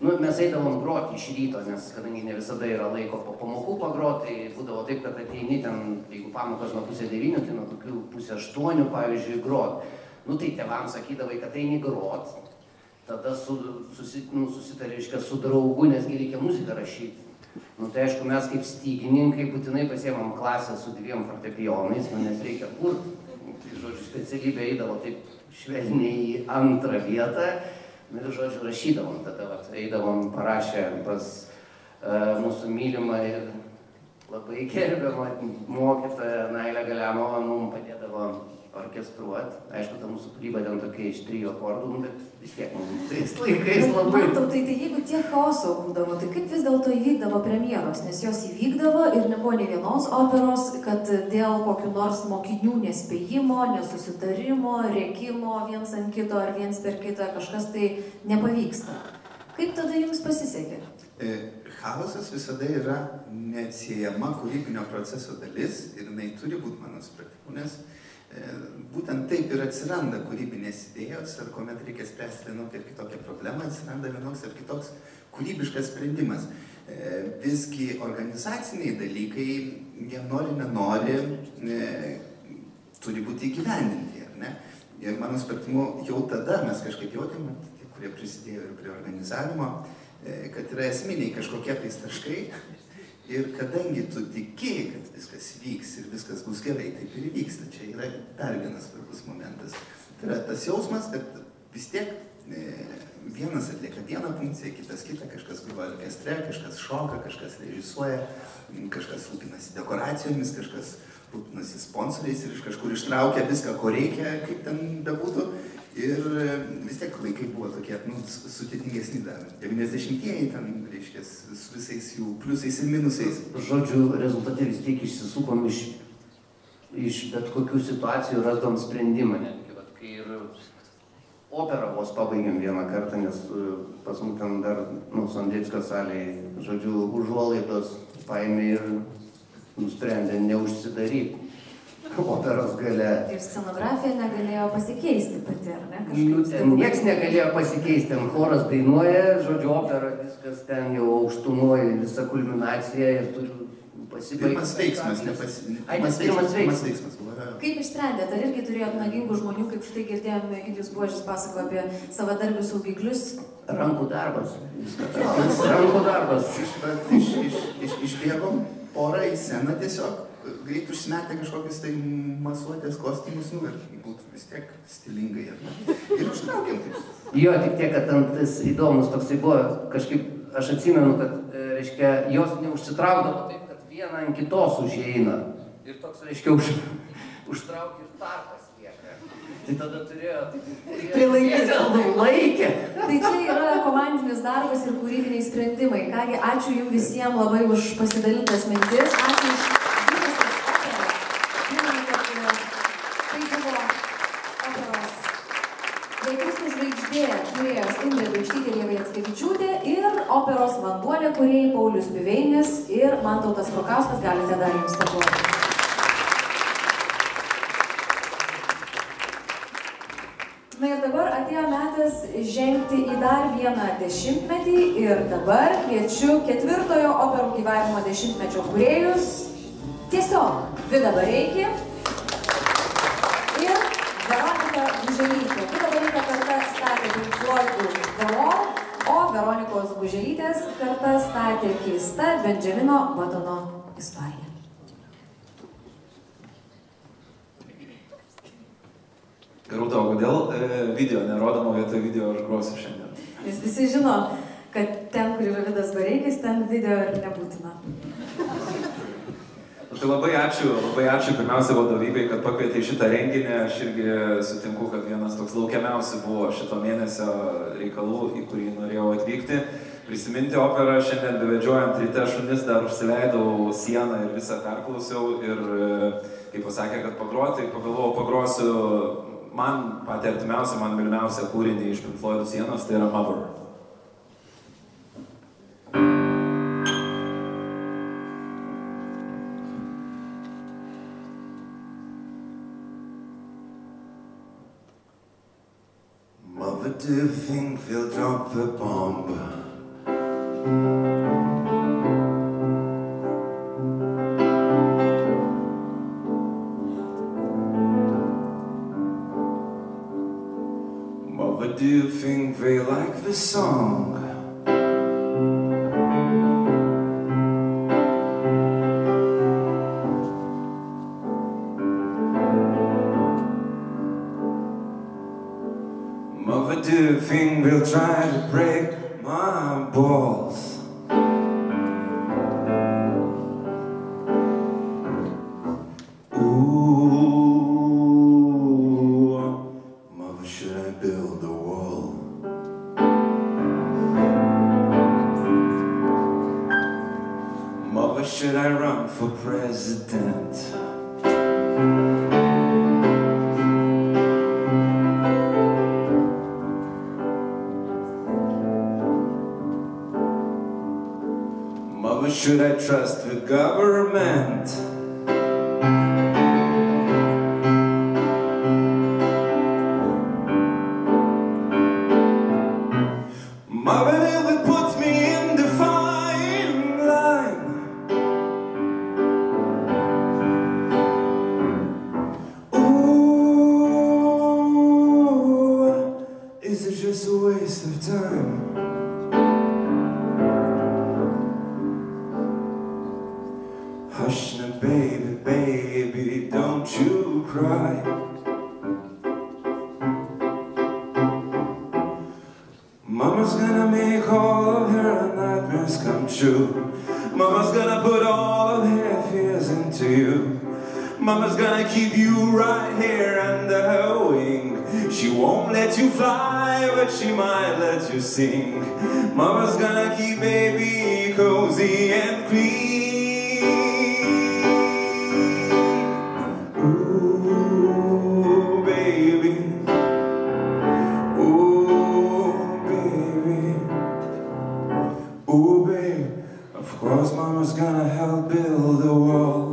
mes eidavom groti iš ryto, nes kadangi ne visada yra laiko po pamokų pagroti, tai būdavo taip, kad ateini ten, jeigu pamokas nuo 8:30, tai nuo tokių 7:30, pavyzdžiui, grot. Nu tai tėvams sakydavai, kad eini grot, tada susitarė, su draugu, nesgi reikia muziką rašyti. Nu tai aišku, mes kaip stygininkai būtinai pasiėmam klasę su 2 fortepijonais, nes reikia kurti. Tai, žodžiu, specialybė eidavo taip švelniai į 2 vietą. Ir, žodžiu, rašydavom tada, eidavom, parašę pas mūsų mylimą ir labai gerbiamą mokytoją Nailę Galiamovą, mums padėdavo orkestruoti. Aišku, ta mūsų kūryba ten tokia iš 3 akordų, bet vis tiek tais laikais labai... Matau, tai jeigu tiek chaoso būdavo, tai kaip vis dėlto įvykdavo premjeros, nes jos įvykdavo ir nebuvo nei vienos operos, kad dėl kokių nors mokinių nespėjimo, nesusitarimo, rėkimo viens ant kito ar viens per kitą kažkas tai nepavyksta. Kaip tada jums pasisekė? Chaosas visada yra neatsiejama kūrybinio proceso dalis ir jinai turi būti mano supratimu, nes būtent taip ir atsiranda kūrybinės idėjos ir kuomet reikia spręsti vienokią ir kitokią problemą, atsiranda vienoks ir kitoks kūrybiškas sprendimas. Visgi organizaciniai dalykai, jie nenori, turi būti įgyvendinti, ar ne? Ir mano supratimu, jau tada mes kažkaip jautėme, tie, kurie prisidėjo ir prie organizavimo, kad yra esminiai kažkokie tais taškai ir kadangi tu tikėjai, kad viskas vyks ir viskas bus gerai, taip ir vyksta. Čia yra dar vienas svarbus momentas. Tai yra tas jausmas, kad vis tiek vienas atlieka vieną funkciją, kitas kitą, kažkas groja orkestre, kažkas šoka, kažkas režisuoja, kažkas rūpinasi dekoracijomis, kažkas rūpinasi sponsoriais ir iš kažkur ištraukia viską, ko reikia, kaip ten bebūtų. Ir vis tiek laikai buvo tokie, sudėtingesni dar. 90-ieji ten, reiškia, su visais jų pliusais ir minusais. Žodžiu, rezultate vis tiek išsisukom iš bet kokių situacijų, rasdom sprendimą. Kai ir operą vos pabaigėm vieną kartą, nes pas mus ten dar, Sondeckio salėje, žodžiu, užuolaidos paėmė ir nusprendė neužsidaryti. Operos gale. Ir scenografija negalėjo pasikeisti pati, ar ne? Niekas negalėjo pasikeisti, ten choras dainuoja, žodžiu, opera, viskas ten jau aukštumoji, visa kulminacija ir turiu pasibaigti. Pirmas veiksmas, pirmas veiksmas. Kaip išsprendėte? Ar irgi turėjot nagingų žmonių, kaip štai girdėjome, Egidijus Buožis pasako apie savadarbius saugiklius? Rankų darbas. Rankų darbas. Išbėgom porą į sceną tiesiog. Greit užsimetė kažkokius tai masuotės kostiumus, ir būtų vis tiek stilingai. Ir užtraukėm. Jo, tik tiek, kad tas įdomus toksai buvo, kažkaip aš atsimenu, kad, reiškia, jos neužsitraukdavo taip, kad viena ant kitos užeina. Ir toks, reiškia, užtraukė ir tarpas lieka. Tai tada turėjo prilaikyti. Tai čia yra komandinis darbas ir kūrybiniai sprendimai. Kągi, ačiū jums visiems labai už pasidalintas mintis. Ačiū už kūrėjas Indrė Baikštytė ir Ieva Jackevičiūtė ir operos Vanduolė kūrėjai Paulius Piveinis ir Mantautas Prokauskas. Galite dar jums paploti. Na ir dabar atėjo metas žengti į dar vieną dešimtmetį ir dabar kviečiu 4-ojo operų gyvavimo dešimtmečio kūrėjus tiesiog Vidą Bareikį ir Veroniką Guželytę. Vida Bareikio karta statė Pink Floydų The Wall, o Veronikos Guželytės karta statė keista Benjamino Batono istorija. Rūta, o kodėl video nerodoma vietoj video aš grosiu šiandien? Nes visi žino, kad ten, kur yra Vidas Bareikis, ten video ir nebūtina. Tai labai ačiū pirmiausia vadovybei, kad pakvietė į šitą renginį. Aš irgi sutinku, kad vienas toks laukiamiausių buvo šito mėnesio reikalų, į kurį norėjau atvykti. Prisiminti operą, šiandien bevedžiojant ryte šunis dar užsileidau sieną ir visą perklausiau. Ir kaip pasakė, kad pagroti, pagalvojau, pagrosiu man patį artimiausią, man mylimiausią kūrinį iš Pink Floydų sienos, tai yra Mother. Mother, do you think they'll drop the bomb? Mother, do you think they like the song? Mother, do you think they'll try to break my balls? Ooh, Mama, should I run for president? Mama, should I trust the government? Mama, will they put me in the firing line? Ooh, is it just a waste of time? Hush now, baby, baby, don't you cry. Mama's gonna make all of her nightmares come true. Mama's gonna put all of her fears into you. Mama's gonna keep you right here under her wing. She won't let you fly, but she might let you sing. Mama's gonna keep baby cozy and clean. Ooh, baby. Ooh, babe, of course Mama's gonna help build the wall.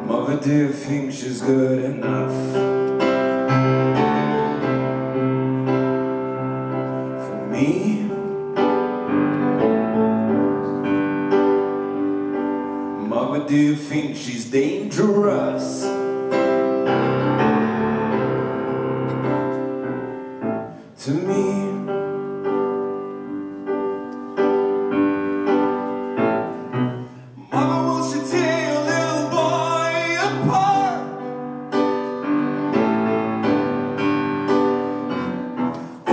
Mother, do you think she's good enough for me? Mother, do you think she's dangerous? To me, Mama, won't you tear your little boy apart? Ooh,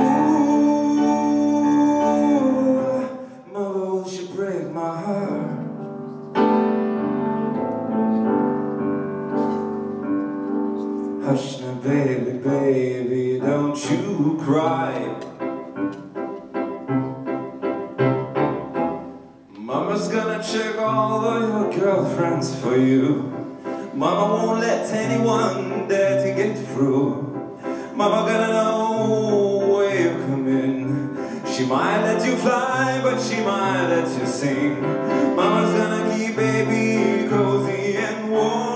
Mother, won't you break my heart? Hush now, baby, baby, don't you cry. Mama's gonna check all of your girlfriends for you. Mama won't let anyone dare to get through. Mama gonna know where you come in. She might let you fly, but she might let you sing. Mama's gonna keep baby cozy and warm.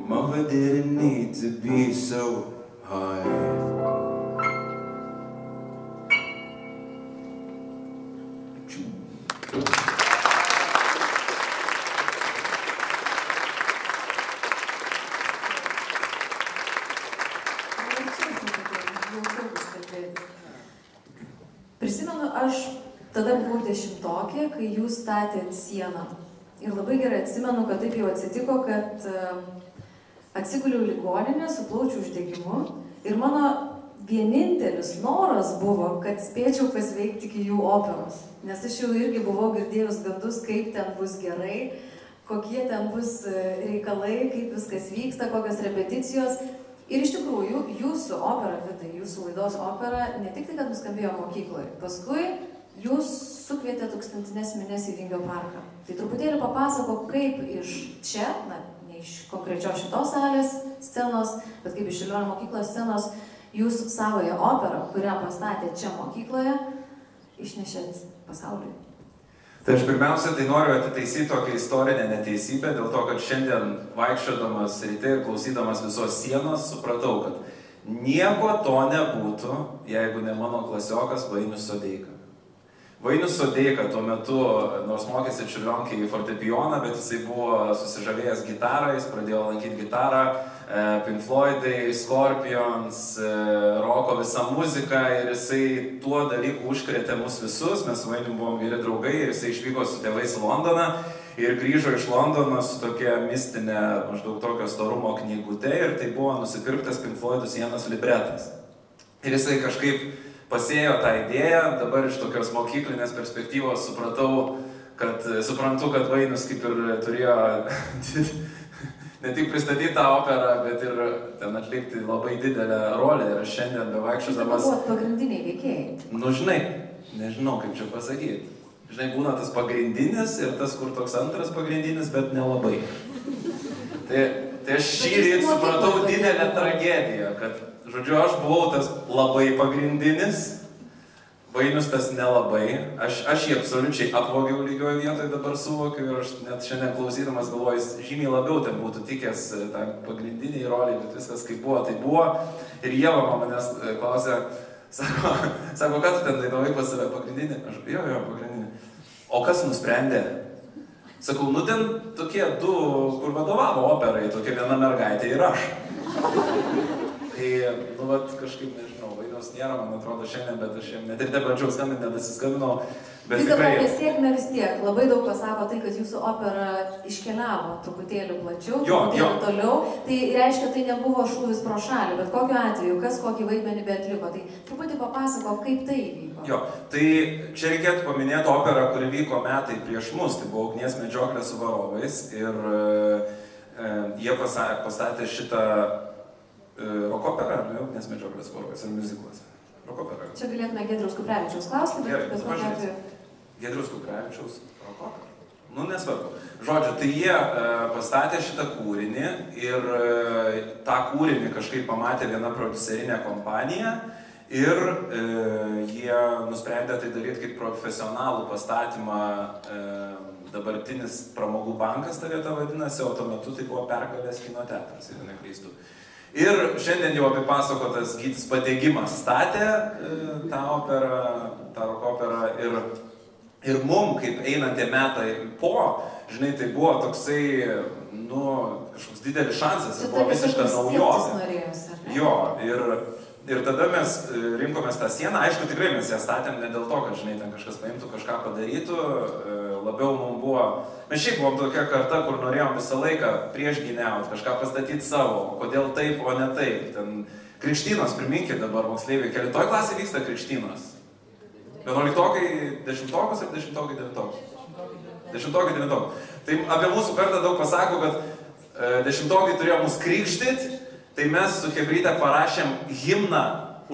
Mother didn't need to be so high. Prisimenu, aš tada buvau 10-okė, kai jūs statėt sieną. Ir labai gerai atsimenu, kad taip jau atsitiko, kad atsiguliau ligoninę su plaučių uždegimu ir mano vienintelis noras buvo, kad spėčiau pasveikti iki jų operos. Nes aš jau irgi buvau girdėjus gandus, kaip ten bus gerai, kokie ten bus reikalai, kaip viskas vyksta, kokios repeticijos. Ir iš tikrųjų, jūsų opera, Vidai, jūsų laidos opera, ne tik tai, kad nuskambėjo mokykloje, paskui jūs sukvietė tūkstantines minias į Vingio parką. Tai truputėlį papasako, kaip iš čia, na, ne iš konkrečios šitos salės scenos, bet kaip iš Čiurlionio mokyklos scenos, jūs savoje operą, kurią pastatėte čia mokykloje, išnešėt pasauliui. Tai aš pirmiausia, tai noriu atitaisyti tokią istorinę neteisybę, dėl to, kad šiandien vaikščiodamas ryte ir klausydamas visos sienos, supratau, kad nieko to nebūtų, jeigu ne mano klasiokas Vainius Sodeika. Vainius Sodeika tuo metu, nors mokėsi Čiurlionkėje į fortepijoną, bet jisai buvo susižavėjęs gitarą, jis pradėjo lankyti gitarą, Pink Floydai, Scorpions, roko visą muziką ir jisai tuo dalyku užkrėtė mus visus, mes su Vainium buvom geri draugai ir jisai išvyko su tėvais į Londoną ir grįžo iš Londono su tokia mistinė, maždaug tokio storumo knygutė ir tai buvo nusipirktas Pink Floydų Sienos libretas. Ir jisai kažkaip pasėjo tą idėją, dabar iš tokios mokyklinės perspektyvos suprantu, kad Vainius kaip ir turėjo ne tik pristatyti tą operą, bet ir ten atlikti labai didelę rolę. Ir aš šiandien bevaikščiodamas... Jūs buvo pagrindiniai veikėjai. Nu, žinai, nežinau kaip čia pasakyti. Žinai, būna tas pagrindinis ir tas, kur toks antras pagrindinis, bet nelabai. Tai aš šį rytą supratau didelę tragediją, kad, žodžiu, aš buvau tas labai pagrindinis, Vainius tas nelabai. Aš jį absoliučiai apvogiau lygioje vietoje, dabar suvokiu ir aš net šiandien klausydamas galvoju, jis žymiai labiau ten būtų tikęs tą pagrindiniai roliai, bet viskas kaip buvo, tai buvo. Ir Ieva manęs klausė, sako, ką tu ten dainavai pas save pagrindinį? Aš, jo, pagrindinį. O kas nusprendė? Sakau, nu ten tokie du, kur vadovavo operai, tokia viena mergaitė ir aš. Tai, nu, vat, kažkaip nežinau, Vainiaus nėra, man atrodo, šiandien, bet aš jam net ir nebandžiau skambinti, nedasiskambinau. Vis dėlto apie sėkmę vis tiek. Labai daug pasako tai, kad jūsų opera iškeliavo truputėlį plačiau, truputėlį toliau. Tai reiškia, tai nebuvo šūvis pro šalį, bet kokiu atveju, kas kokį vaidmenį beatliko. Tai truputį papasako, kaip tai įvyko. Jo, tai čia reikėtų paminėti operą, kuri vyko metai prieš mus. Tai buvo Ugnies medžioklė su varovais ir jie pastatė šitą rokoperą, Ugnies medžioklė su varovais ir muziklas. Rokoperą. Čia galėtume Giedriaus Kuprevičiaus klausti, bet kokiu atveju. Giedriaus Kuprevičiaus rokoperą. Nu, nesvarbu. Žodžiu, tai jie pastatė šitą kūrinį ir tą kūrinį kažkaip pamatė viena prodiuserinė kompanija ir jie nusprendė tai daryti kaip profesionalų pastatymą. Dabartinis Pramogų bankas ta vieta vadinasi, o tuo metu tai buvo Pergalės kino teatras, jeigu neklystu. Ir šiandien jau apipasakotas Gytis Padegimas statė tą operą, tą rokoperą ir mum, kaip einantie metai po, žinai, tai buvo toksai, nu, kažkoks didelis šansas, ir buvo visiška naujovė. Jo, ir tada mes rinkomės tą sieną, aišku, tikrai mes ją statėm ne dėl to, kad, žinai, ten kažkas paimtų, kažką padarytų, labiau mums buvo, mes šiaip buvom tokia karta, kur norėjom visą laiką priešgyniauti, kažką pastatyti savo, kodėl taip, o ne taip. Ten krikštynos, priminkit dabar moksleiviai, kelintoj klasė vyksta krikštynos. 11-okai 10-okus ar 10-okai 9-okus? 10-okai 9-okus. Tai apie mūsų kartą daug pasako, kad 10-okai turėjo mus krikštyti, tai mes su Hebryte parašėm himną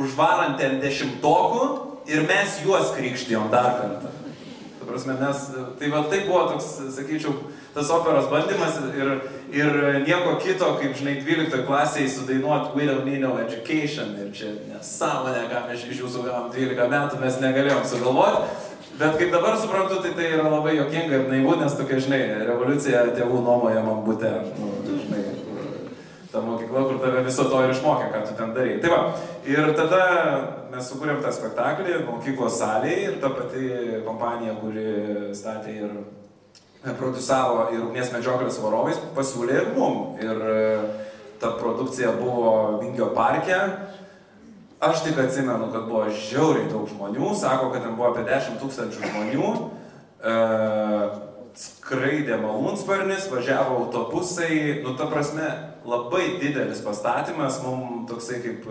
užvarant ten 10-okų ir mes juos krikštijom dar kartą. Ta prasme, tai va tai buvo toks, sakyčiau, tas operos bandymas ir nieko kito, kaip, žinai, 12 klasėje sudainuot We Don't Need No Education ir čia nesąmonė, ką mes iš jūsų gavom 12 metų, mes negalėjom sugalvoti. Bet kaip dabar suprantu, tai yra labai juokinga ir naivu, nes tokia, žinai, revoliucija tėvų nuomojamam bute. Nu, žinai, ta mokykla, kur tave viso to ir išmokė, ką tu ten darai. Tai va, ir tada mes sukūrėm tą spektaklį mokyklos salėje ir ta pati kompanija, kuri statė ir produsavo ir Ugnies medžioklė su varovais, pasiūlė ir mum. Ir ta produkcija buvo Vingio parke. Aš tik atsimenu, kad buvo žiauriai daug žmonių, sako, kad ten buvo apie 10 000 žmonių. Skraidė malūnsparnis, važiavo autobusai, nu ta prasme, labai didelis pastatymas, mums toksai kaip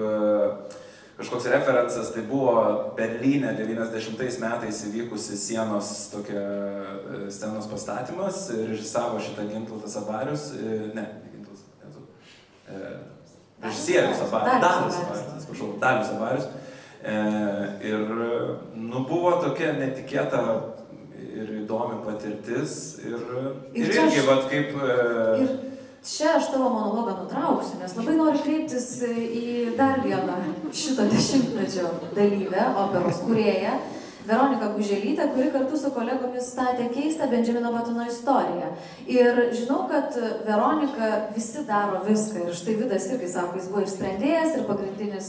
kažkoks referencas, tai buvo Berlyne 90 metais įvykusi sienos tokia scenos pastatymas, režisavo šitą Gintautas Abarius, režisierius Abarius, Dalius Abarius. Ir, nu, buvo tokia netikėta ir įdomi patirtis ir irgi, vat kaip... Ir čia aš tavo monologą nutrauksiu, nes labai noriu kreiptis į dar vieną šito 10-mečio dalyvę, operos kūrėją, Veroniką Guželytę, kuri kartu su kolegomis statė keistą Benjamino Batono istoriją. Ir žinau, kad Veronika visi daro viską. Ir štai Vidas irgi sako, jis buvo ir sprendėjas, ir pagrindinis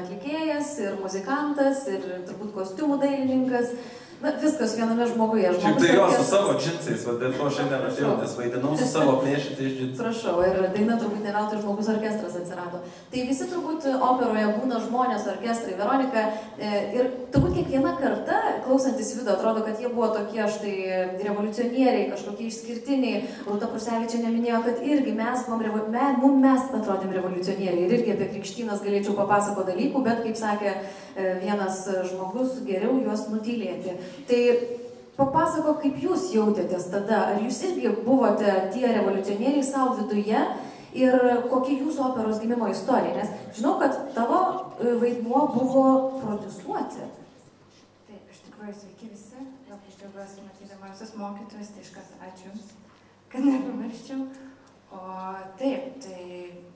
atlikėjas, ir muzikantas, ir turbūt kostiumų dailininkas. Na, viskas viename žmoguje. Šiaip tai jo su savo džinsais, dėl to šiandien atėjau, nes vaidinau su savo plėšytais džinsais. Prašau, ir daina turbūt ne veltui žmogus orkestras atsirado. Tai visi turbūt operoje būna žmonės, orkestrai, Veronika, ir turbūt kiekviena karta, klausantis Vido, atrodo, kad jie buvo tokie štai revoliucionieriai, kažkokie išskirtiniai. Rūta Prusevičienė minėjo, kad irgi mes atrodėm revoliucionieriai ir irgi apie krikštynas galėčiau papasako dalykų, bet, kaip sakė vienas žmogus, geriau juos nutylėti. Tai papasako, kaip jūs jautėtės tada, ar jūs irgi buvote tie revoliucionieriai savo viduje ir kokia jūsų operos gimimo istorija, nes žinau, kad tavo vaidmuo buvo prodiusuoti. Taip, iš tikrųjų, sveiki visi, labai džiaugiuosi matydama visus mokytojus, tai iš karto ačiū Jums, kad nepamirščiau. O taip, tai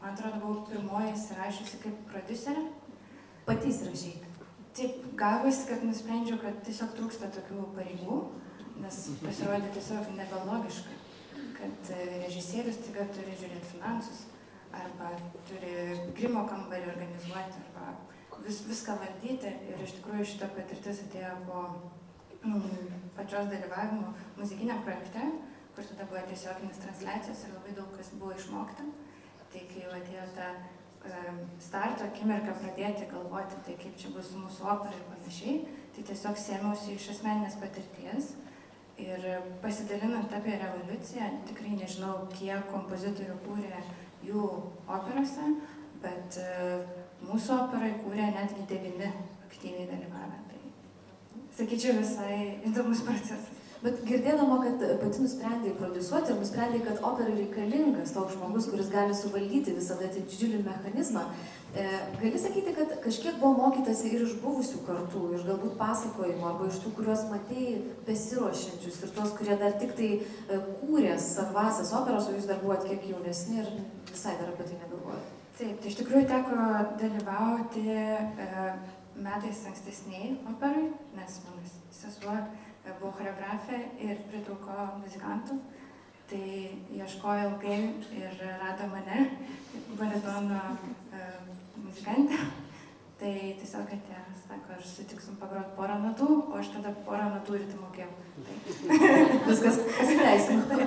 man atrodo, buvau pirmoji įsirašiusi kaip prodiuserė. Pati įsirašei. Taip, gavosi, kad nusprendžiau, kad tiesiog trūksta tokių pareigų, nes pasirodė tiesiog nebelogiška, kad režisierius taiga turi žiūrėti finansus, arba turi grimo kambarį organizuoti, arba viską valdyti. Ir iš tikrųjų šita patirtis atėjo po pačios dalyvavimo muzikiniam projekte, kur tada buvo tiesioginis transliacijos ir labai daug kas buvo išmokta. Tai kai jau atėjo ta starto akimirką pradėti galvoti, tai kaip čia bus mūsų opera ir panašiai, tai tiesiog sėmiausi iš asmeninės patirties ir pasidalinant apie revoliuciją, tikrai nežinau, kiek kompozitorių kūrė jų operose, bet mūsų operai kūrė netgi 9 aktyviai dalyvavę. Tai sakyčiau, visai įdomus procesas. Bet girdėdama, kad pati nusprendė prodiusuoti ir nusprendė, kad operai reikalingas toks žmogus, kuris gali suvaldyti visada didžiulį mechanizmą, gali sakyti, kad kažkiek buvo mokytasi ir iš buvusių kartų, iš galbūt pasakojimo, arba iš tų, kuriuos matėjai besiruošiančius ir tuos, kurie dar tik tai kūrė savasias operos, o jūs dar buvote kiek jaunesni ir visai dar apie tai negalvojate. Taip, tai iš tikrųjų teko dalyvauti metais ankstesniai operai, nes mano sesuo buvo choreografė ir pritrūko muzikantų, tai ieškojo ilgai ir rado mane, baritono muzikantę. Tai tiesiog atėjo, sako, aš sutiksim pagroti porą natų, o aš tada porą natų rytį mokėjau. Viskas pasiteisino.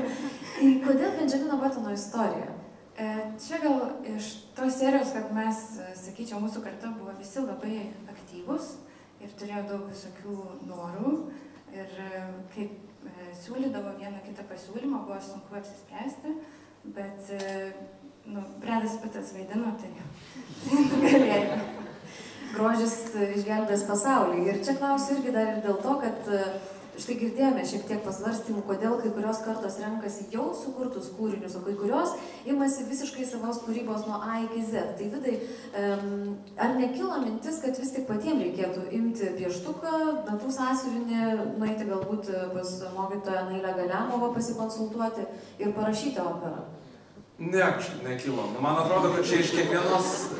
Kodėl Bendžamino Batono istorija? Čia gal iš tos serijos, kad mes, sakyčiau, mūsų karta buvo visi labai aktyvus ir turėjo daug visokių norų. Ir kai siūlydavo vieną kitą pasiūlymą, buvo sunku apsispręsti, bet Bredas Pittas vaidino, tai galėjo. Grožis išgelbės pasaulį. Ir čia klausiu irgi dar ir dėl to, kad štai girdėjome šiek tiek pasvarstymų, kodėl kai kurios kartos renkasi jau sukurtus kūrinius, o kai kurios imasi visiškai savos kūrybos nuo A iki Z. Tai Vidai, ar nekilo mintis, kad vis tik patiems reikėtų imti pieštuką, natų sąsiuvinį, nueiti galbūt pas mokytoją Nailę Galiamovą pasikonsultuoti ir parašyti operą? Ne, kažkaip nekilo. Man atrodo, kad čia iš kiekvienos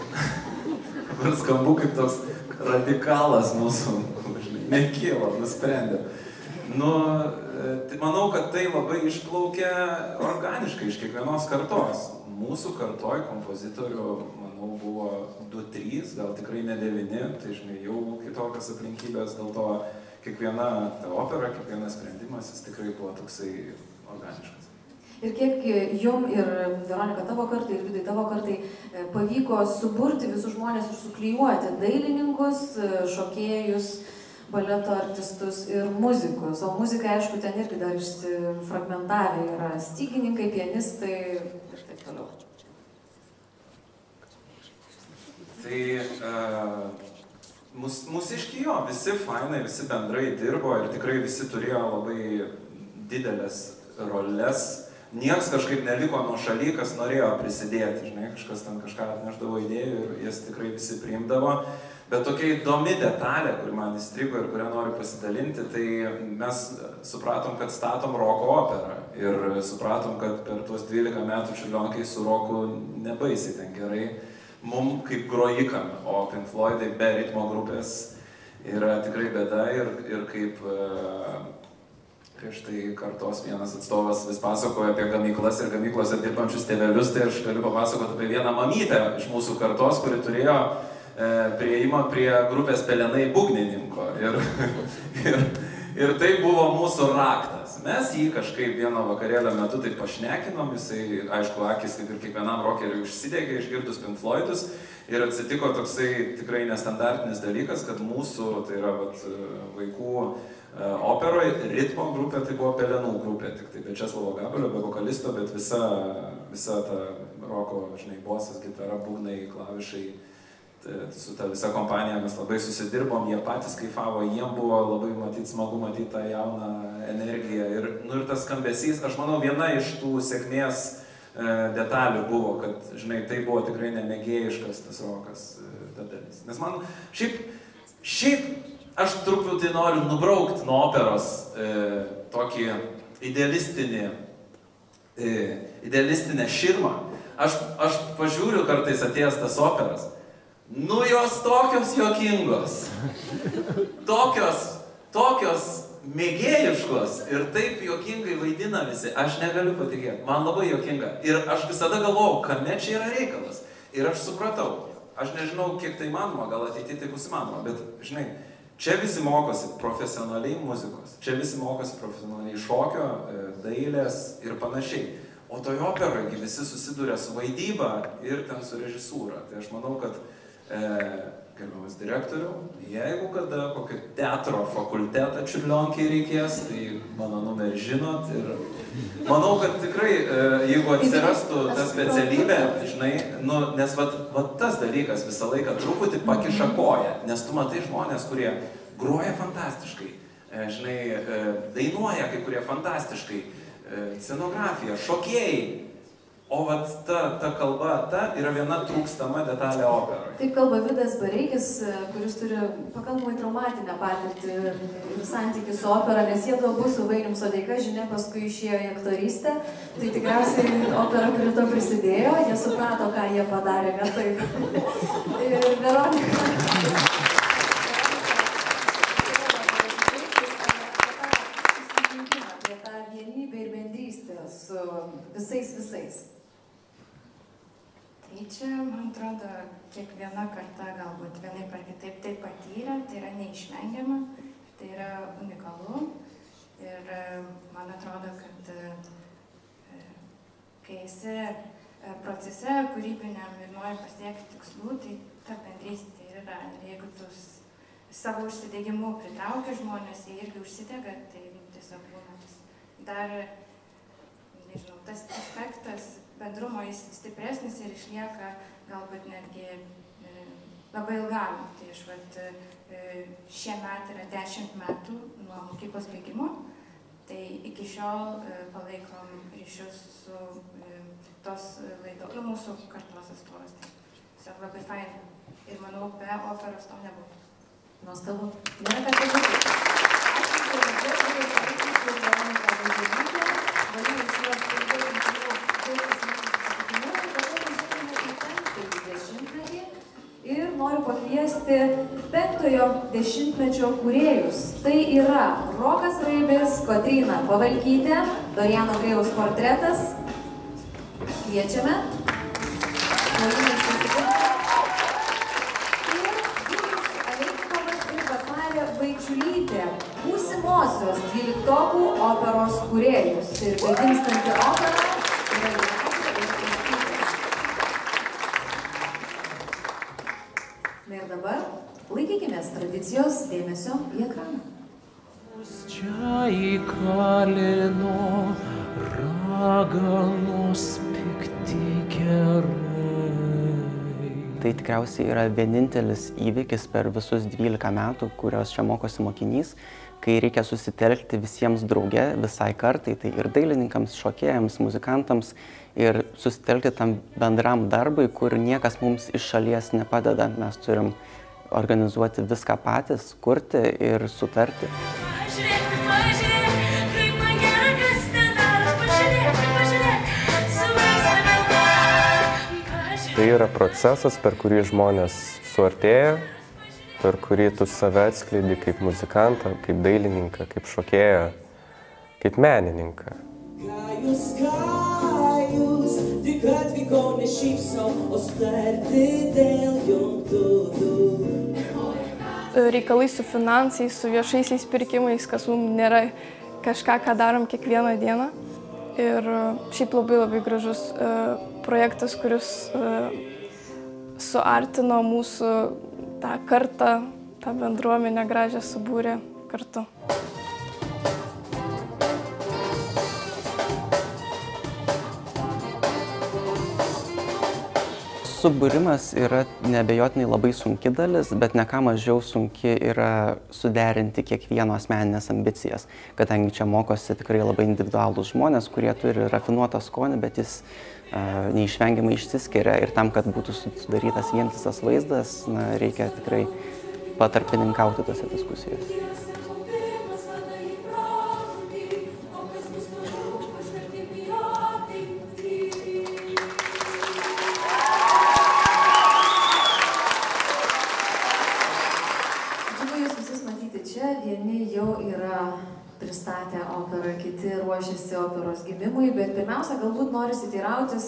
skambu kaip toks radikalas mūsų nekilo, nusprendė. Manau, kad tai labai išplaukia organiškai iš kiekvienos kartos. Mūsų kartoj kompozitorių, manau, buvo 2-3, gal tikrai ne 9, tai žinai, jau kitokios aplinkybės, dėl to kiekviena opera, kiekvienas sprendimas, jis tikrai buvo toksai organiškas. Ir kiek jum ir Veronika tavo kartai, ir Vidai tavo kartai pavyko suburti visus žmonės ir suklijuoti dailininkus, šokėjus, baleto artistus ir muzikus. O muzikai, aišku, ten irgi dar išsifragmentavę yra stygininkai, pianistai ir taip toliau. Tai mūsiški jo, visi fainai, visi bendrai dirbo ir tikrai visi turėjo labai didelės roles. Niekas kažkaip neliko nuo šaly, kas norėjo prisidėti, žinai, kažkas ten kažką atneždavo idėjų ir jas tikrai visi priimdavo. Bet tokia įdomi detalė, kuri man įstrigo ir kurią noriu pasidalinti, tai mes supratom, kad statom roko operą ir supratom, kad per tuos 12 metų čiurlionkai su roku nebaisiai ten gerai mum kaip grojikam, o Pink Floydai be ritmo grupės yra tikrai bėda ir kaip prieš tai kartos vienas atstovas vis pasakoja apie gamyklas ir gamyklose dirbančius tėvelius, tai aš galiu papasakoti apie vieną mamytę iš mūsų kartos, kuri turėjo prieimą prie grupės Pelenai būgnininko. Ir tai buvo mūsų raktas. Mes jį kažkaip vieno vakarėlio metu taip pašnekinom, jisai, aišku, akis kaip ir kiekvienam rokeriui užsidegė išgirdus Pink Floydus. Ir atsitiko toksai tikrai nestandartinis dalykas, kad mūsų, tai yra vaikų operoje, ritmo grupė, tai buvo Pelenų grupė, tik tai be Česlovo Gabalio, be vokalisto, bet visa ta roko, žinai, bosas, gitara, būgnai, klavišai, su ta visa kompanija mes labai susidirbom, jie patys kaifavo, jiem buvo labai smagu matyti tą jauną energiją. Ir tas skambesys, aš manau, viena iš tų sėkmės detalių buvo, kad, žinai, tai buvo tikrai nemėgėjiškas tas rokas ta dalis. Nes man, šiaip aš truputį noriu nubraukti nuo operos tokį idealistinę širmą. Aš pažiūriu kartais atėjęs tas operas. Nu, jos tokios juokingos, tokios mėgėjiškos ir taip juokingai vaidina visi, aš negaliu patikėti, man labai juokinga. Ir aš visada galvojau, kame čia yra reikalas. Ir aš supratau, aš nežinau, kiek tai manoma, gal ateityje tai bus įmanoma, bet, žinai, čia visi mokosi profesionaliai muzikos, čia visi mokosi profesionaliai šokio, dailės ir panašiai. O toje operoje visi susiduria su vaidyba ir ten su režisūra. Tai aš manau, kad gerbiamas direktoriau, jeigu kada kokio teatro fakultetą Čiurlionkėje reikės, tai mano numerį žinot. Ir manau, kad tikrai, jeigu atsirastų ta specialybė, žinai, nes tas dalykas visą laiką truputį pakiša koją, nes tu matai žmonės, kurie groja fantastiškai, žinai, dainuoja kai kurie fantastiškai, scenografija, šokėjai. O ta kalba, yra viena trūkstama detalė operoje. Taip kalba Vidas Bareikis, kuris turi pakankamai traumatinę patirtį ir santykį su opera, nes jie abu su Vainium Sodeika, žinia, paskui išėjo į aktorystę. Tai tikriausiai opera prie to prisidėjo, jie suprato, ką jie padarė, ne taip. Ir Veronika. Apie tą vienybę ir bendrystę su visais. Tai čia, man atrodo, kiekviena karta galbūt vienaip ar kitaip tai patyrė, tai yra neišvengiama, tai yra unikalu. Ir man atrodo, kad kai esi procese kūrybiniam ir nori pasiekti tikslų, tai ta bendrystė ir yra. Ir jeigu tu savo užsidegimu pritraukia žmonės, jie irgi užsidega, tai tiesiog būna dar, nežinau, tas aspektas bendrumo jis stipresnis ir išlieka galbūt netgi labai ilgam. Tai aš šie metai yra 10 metų nuo mokyklos baigimo, tai iki šiol palaikom ryšius su tos laidos, mūsų kartos atstovas. Tiesiog labai faina. Ir manau, be operos to nebūtų. Nuostabu. Nėra ką pasakyti. Ir noriu pakviesti 5-ojo dešimtmečio kūrėjus. Tai yra Rokas Raibis, Kotryna Pavalkytė, Doriano Grėjaus portretas. Kviečiame. Būsimosios 12-okų operos kūrėjus ir begimstanti opera yra gyventojų ir valstybės. Na ir dabar laikykimės tradicijos dėmesio į ekraną. Čia įkalino raganos pikti gerai. Tai tikriausiai yra vienintelis įvykis per visus 12 metų, kurios čia mokosi mokinys, kai reikia susitelkti visiems drauge, visai kartai, tai ir dailininkams, šokėjams, muzikantams, ir susitelkti tam bendram darbui, kur niekas mums iš šalies nepadeda. Mes turim organizuoti viską patys, kurti ir sutarti. Tai yra procesas, per kurį žmonės suartėja, per kurį tu save atskleidi kaip muzikantą, kaip dailininką, kaip šokėją, kaip menininką. Tik atvyko ne šiaip sau, o sutarti dėl jungtuvių. reikalai su finansais, su viešaisiais pirkimais, kas mums nėra kažką, ką darom kiekvieną dieną. Ir šiaip labai gražus projektas, kuris suartino mūsų tą kartą, tą bendruomenę gražią subūrė kartu. Subūrimas yra neabejotinai labai sunki dalis, bet ne ką mažiau sunki yra suderinti kiekvieno asmeninės ambicijas, kadangi čia mokosi tikrai labai individualūs žmonės, kurie turi rafinuotą skonį, bet jis neišvengiamai išsiskiria ir tam, kad būtų sudarytas vientisas vaizdas, reikia tikrai patarpininkauti tose diskusijose. Vieni jau yra pristatę operą, kiti ruošiasi operos gimimui, bet pirmiausia, galbūt norisi teirautis,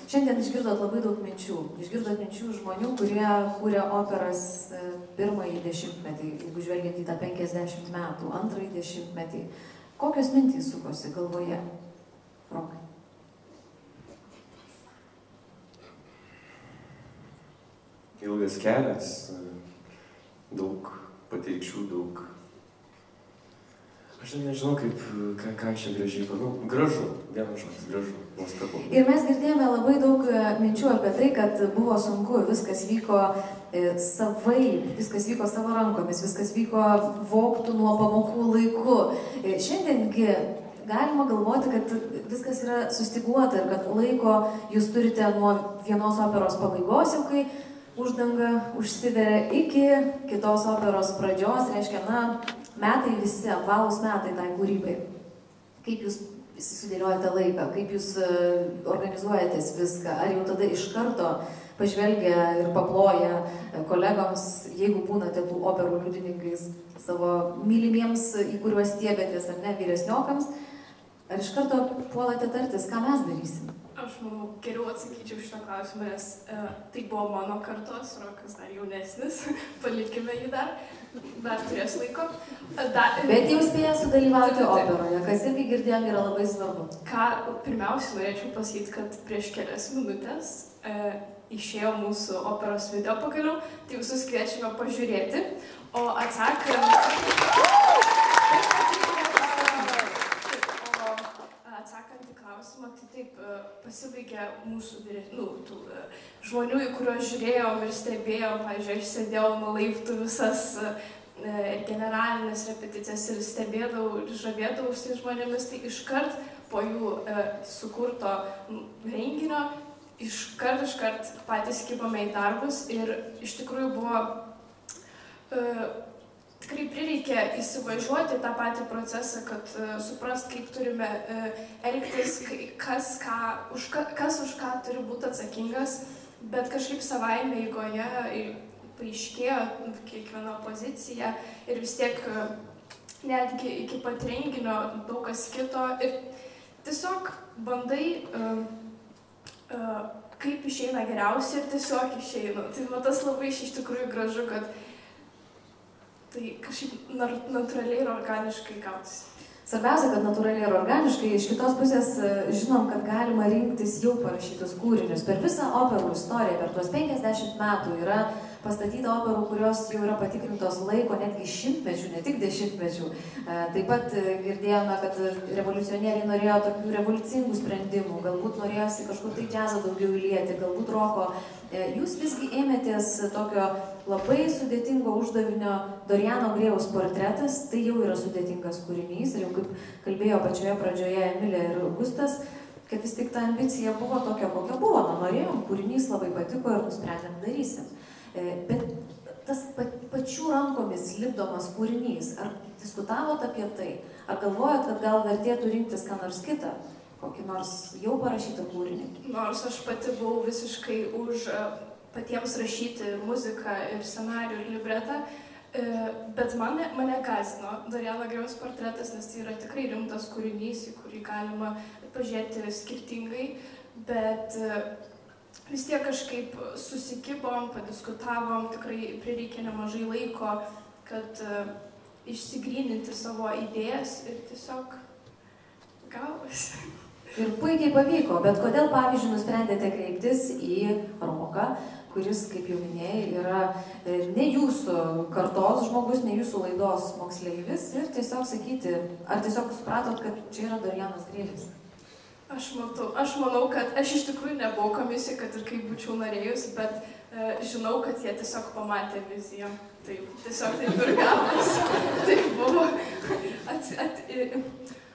šiandien išgirdot labai daug minčių. Išgirdot minčių žmonių, kurie kūrė operas pirmąjį dešimtmetį, jeigu žvelgiant į tą 50 metų, antrąjį dešimtmetį. Kokios mintys sukosi galvoje? Rokai. Ilgas kelias, daug patirčių, daug. Aš nežinau, ką čia gražiai panau. Gražu, vienas žodis, gražu, nuostabu. Ir mes girdėjome labai daug minčių apie tai, kad buvo sunku, viskas vyko savaip, viskas vyko savo rankomis, viskas vyko vogtų nuo pamokų laiku. Šiandiengi galima galvoti, kad viskas yra sustiguota ir kad laiko jūs turite nuo vienos operos pabaigos, jau kai uždanga užsiveria iki kitos operos pradžios, reiškia, metai visi, apvalūs metai tai kūrybai. Kaip jūs sudėliojate laiką, kaip jūs organizuojatės viską, ar jau tada iš karto pažvelgia ir paploja kolegoms, jeigu būnate tų operų liudininkais savo mylimiems, į kuriuos stiebėtės, ar ne, vyresniokams, ar iš karto puolate tartis, ką mes darysim? Aš manau, geriau atsakyčiau šitą klausimą, nes tai buvo mano kartos, Rokas dar jaunesnis, palikime jį dar turės laiko. Bet jau spėja sudalyvauti operoje, kas irgi girdėjom yra labai svarbu. Ką pirmiausia norėčiau pasakyti, kad prieš kelias minutės išėjo mūsų operos video pagaliau, tai visus kviečiame pažiūrėti, o atsakant į klausimą, tai taip pasibaigė mūsų žmonių, į kuriuos žiūrėjom ir stebėjom. Pavyzdžiui, aš sėdėjau nuo laiptų visas generalinės repeticijas ir stebėdavau ir žavėdavau su tais žmonėmis, tai iškart po jų sukurto renginio, iškart patys kibome į darbus ir iš tikrųjų buvo tikrai prireikė įsivažiuoti tą patį procesą, kad suprast, kaip turime elgtis, kas už ką turi būti atsakingas, bet kažkaip savaime eigoje paaiškėjo kiekviena pozicija ir vis tiek netgi iki pat renginio daug kas kito ir tiesiog bandai kaip išeina geriausiai ir tiesiog išeina. Tai tas labai iš tikrųjų gražu, kad tai kažkaip natūraliai ir organiškai gautis. Svarbiausia, kad natūraliai ir organiškai, iš kitos pusės žinom, kad galima rinktis jau parašytus kūrinius. Per visą operų istoriją, per tuos 50 metų yra pastatyta operų, kurios jau yra patikrintos laiko netgi šimtmečių, ne tik dešimtmečių. Taip pat girdėjome, kad revoliucionieriai norėjo tokių revoliucingų sprendimų, galbūt norėjosi kažkur tai džiazą daugiau įlieti, galbūt roko. Jūs visgi ėmėtės tokio labai sudėtingo uždavinio Doriano Grėjaus portretas, tai jau yra sudėtingas kūrinys ir jau kaip kalbėjo pačioje pradžioje Emilė ir Augustas, kad vis tik ta ambicija buvo tokia, kokia buvo. Norėjom, kūrinys labai patiko ir nusprendėm darysim. Bet tas pačių rankomis lipdomas kūrinys, ar diskutavot apie tai? Ar galvojat, kad gal vertėtų rinktis ką nors kitą? Kokį nors jau parašytą kūrinį? Nors aš pati buvau visiškai už patiems rašyti muziką ir scenarijų ir libretą, bet mane gąsdino Doriano Grėjaus portretas, nes tai yra tikrai rimtas kūrinys, į kurį galima pažiūrėti skirtingai, bet vis tiek kažkaip susikibom, padiskutavom, tikrai prireikė nemažai laiko, kad išsigryninti savo idėjas ir tiesiog gavosi. Ir puikiai pavyko, bet kodėl, pavyzdžiui, nusprendėte kreiptis į roką, kuris, kaip jau minėjai, yra ne jūsų kartos žmogus, ne jūsų laidos moksleivis ir tiesiog sakyti, ar tiesiog supratot, kad čia yra Dorianas Grėlis? Aš manau, kad aš iš tikrųjų nebuvau komisija, kad ir kaip būčiau norėjus, bet žinau, kad jie tiesiog pamatė viziją. Taip, tiesiog taip ir gavosi. Taip buvo.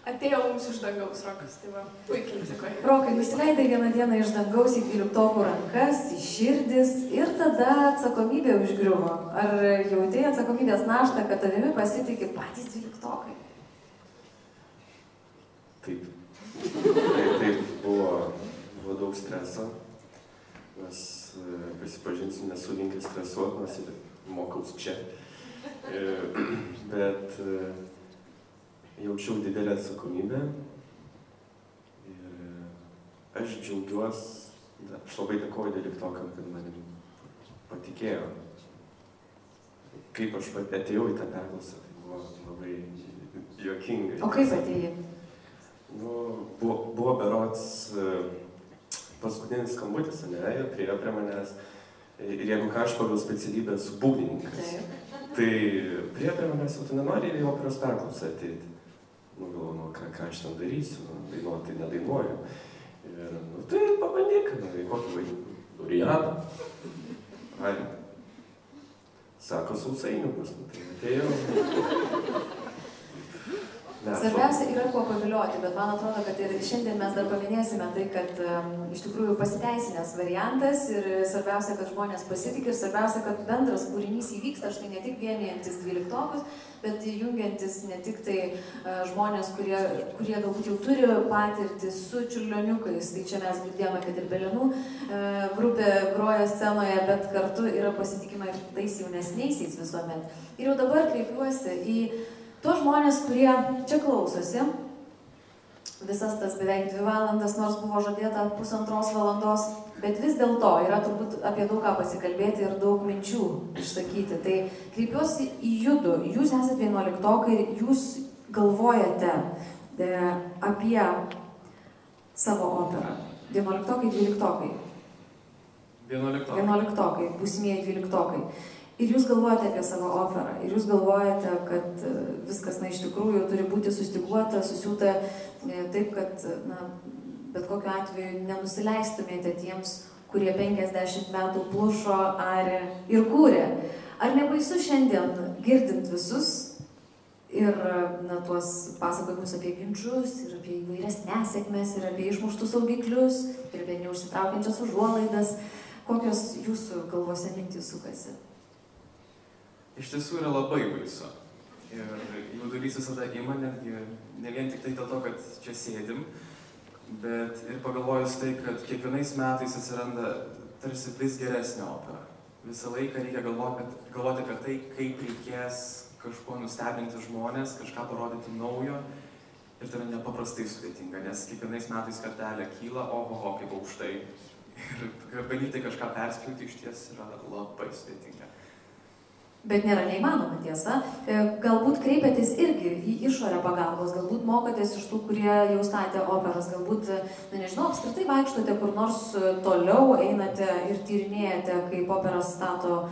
Atėjo mums iš dangaus Rokas, tai va, puikiai tiko. Rokai, nusileidai vieną dieną iš dangaus į 12-okų rankas, į širdis ir tada atsakomybė užgriuvo. Ar jautei atsakomybės naštą, kad tavimi pasitikė patys 12-okai? Taip. Taip buvo daug streso, nes prisipažinsiu, nesu linkęs stresuoti, nes ir mokaus čia. Bet jaučiau didelę atsakomybę ir aš džiaugiuosi, aš labai dėkoju 12-okam, kad manim patikėjo. Kaip aš atėjau į tą perklausą, tai buvo labai juokingai. O kaip atėjai? Buvo berods paskutinis skambutis, jie priėjo prie manęs ir jeigu ką aš pagal specialybę esu būgnininkas, tai priėjo prie manęs, o tu nenori į operos perklausą ateiti. Galvoju, ką aš ten darysiu, dainuoti tai nedainuoju. Ir, tai pabandyk, kokį vaidinį, Dorianą. Ai, sako, sausainių bus, tai atėjau. Svarbiausia yra kuo pavilioti, bet man atrodo, kad ir šiandien mes dar paminėsime tai, kad iš tikrųjų pasiteisinęs variantas ir svarbiausia, kad žmonės pasitikė ir svarbiausia, kad bendras kūrinys įvyksta, štai ne tik vienijantis 12-okus, bet jungiantis ne tik tai žmonės, kurie galbūt jau turi patirtį su čiurlioniukais, tai čia mes girdėjome, kad ir Belenų grupė groja scenoje, bet kartu yra pasitikima ir tais jaunesniaisiais visuomet. Ir jau dabar kreipiuosi į tuos žmonės, kurie čia klausosi, visas tas beveik 2 valandas, nors buvo žadėta 1,5 valandos, bet vis dėlto yra turbūt apie daug ką pasikalbėti ir daug minčių išsakyti. Tai kreipiuosi į judu, jūs esate 11-okai ir jūs galvojate apie savo operą. 11-okai, 12-okai. 11-okai, būsimieji 12-okai. Ir jūs galvojate apie savo operą, ir jūs galvojate, kad viskas, iš tikrųjų turi būti sustyguota, susiūta taip, kad, bet kokiu atveju nenusileistumėte tiems, kurie 50 metų plušo, arė ir kūrė. Ar nebaisu šiandien girdint visus ir, tuos pasakojimus apie ginčius, ir apie įvairias nesėkmes, ir apie išmuštus saugiklius, ir apie neužsitraukiančias užuolaidas, kokios jūsų galvose mintys sukasi? Iš tiesų yra labai baisu. Ir jaudulys visada ima, netgi ne vien tik tai dėl to, kad čia sėdim, bet ir pagalvojus tai, kad kiekvienais metais atsiranda tarsi vis geresnė opera. Visą laiką reikia galvoti apie tai, kaip reikės kažkuo nustebinti žmonės, kažką parodyti naujo. Ir tai yra nepaprastai sudėtinga, nes kiekvienais metais kartelė kyla, ohoho, kaip aukštai. Ir bandyti kažką perspjauti iš ties yra labai sudėtinga. Bet nėra neįmanoma, tiesa. Galbūt kreipiatės irgi į išorę pagalbos, galbūt mokotės iš tų, kurie jau statė operas, galbūt, nežinau, apskritai vaikštote kur nors toliau, einate ir tyrinėjate, kaip operas stato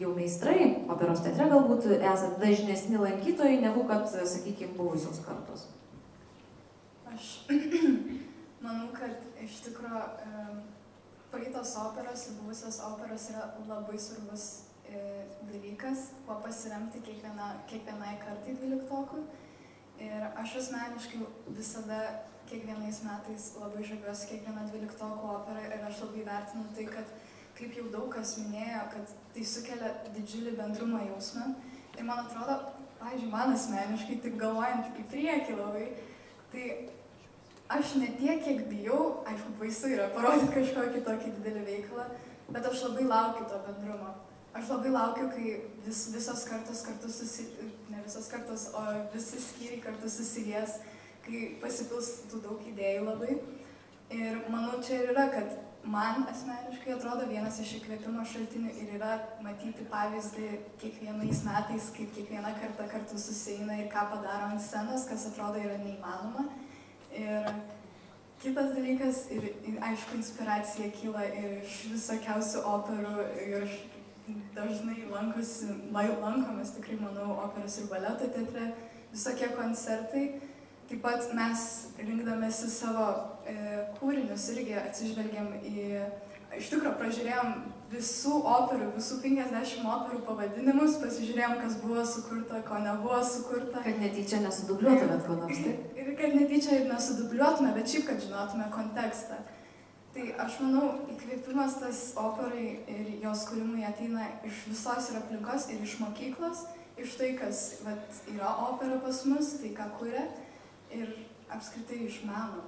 jau meistrai, operos teatre galbūt esate dažnesni lankytojai, negu kad, sakykime, buvusios kartos. Aš manau, kad iš tikrųjų praeitos operos ir buvusios operos yra labai svarbus dalykas, kuo pasiremti kiekvienai kartai 12-okui. Ir aš asmeniškai visada kiekvienais metais labai žaviuosi kiekvieną 12-okų operą ir aš labai vertinu tai, kad kaip jau daug kas minėjo, kad tai sukelia didžiulį bendrumo jausmą. Ir man atrodo, pavyzdžiui, man asmeniškai, taip galvojant į priekį labai, tai aš ne tiek, kiek bijau, aišku, baisu yra parodyti kažkokį tokį didelį veikalą, bet aš labai laukiu to bendrumo. Aš labai laukiu, kai visos kartos kartu ne visos kartos, o visi skyriai kartu susilies, kai pasipils tų daug idėjų labai. Ir manau, čia ir yra, kad man asmeniškai atrodo vienas iš įkvėpimo šaltinių ir yra matyti pavyzdį kiekvienais metais, kaip kiekvieną kartą kartu susieina ir ką padaro ant scenos, kas atrodo yra neįmanoma. Ir kitas dalykas, ir aišku, inspiracija kyla iš visokiausių operų ir dažnai lankomės, tikrai manau, operos ir baleto teatre, visokie koncertai. Taip pat mes rinkdamėsi savo kūrinius irgi atsižvelgiam iš tikrųjų pražiūrėjom visų operų, visų 50 operų pavadinimus, pasižiūrėjom, kas buvo sukurta, ko nebuvo sukurta. Kad netyčia nesudubliuotumėt ko nors, taip? Ir kad netyčia nesudubliuotume, bet šiaip, kad žinotume kontekstą. Tai aš manau, įkvėpimas tas operai ir jos kūrimui ateina iš visos ir aplinkos, ir iš mokyklos, iš tai, kas yra opera pas mus, tai ką kuria, ir apskritai iš meno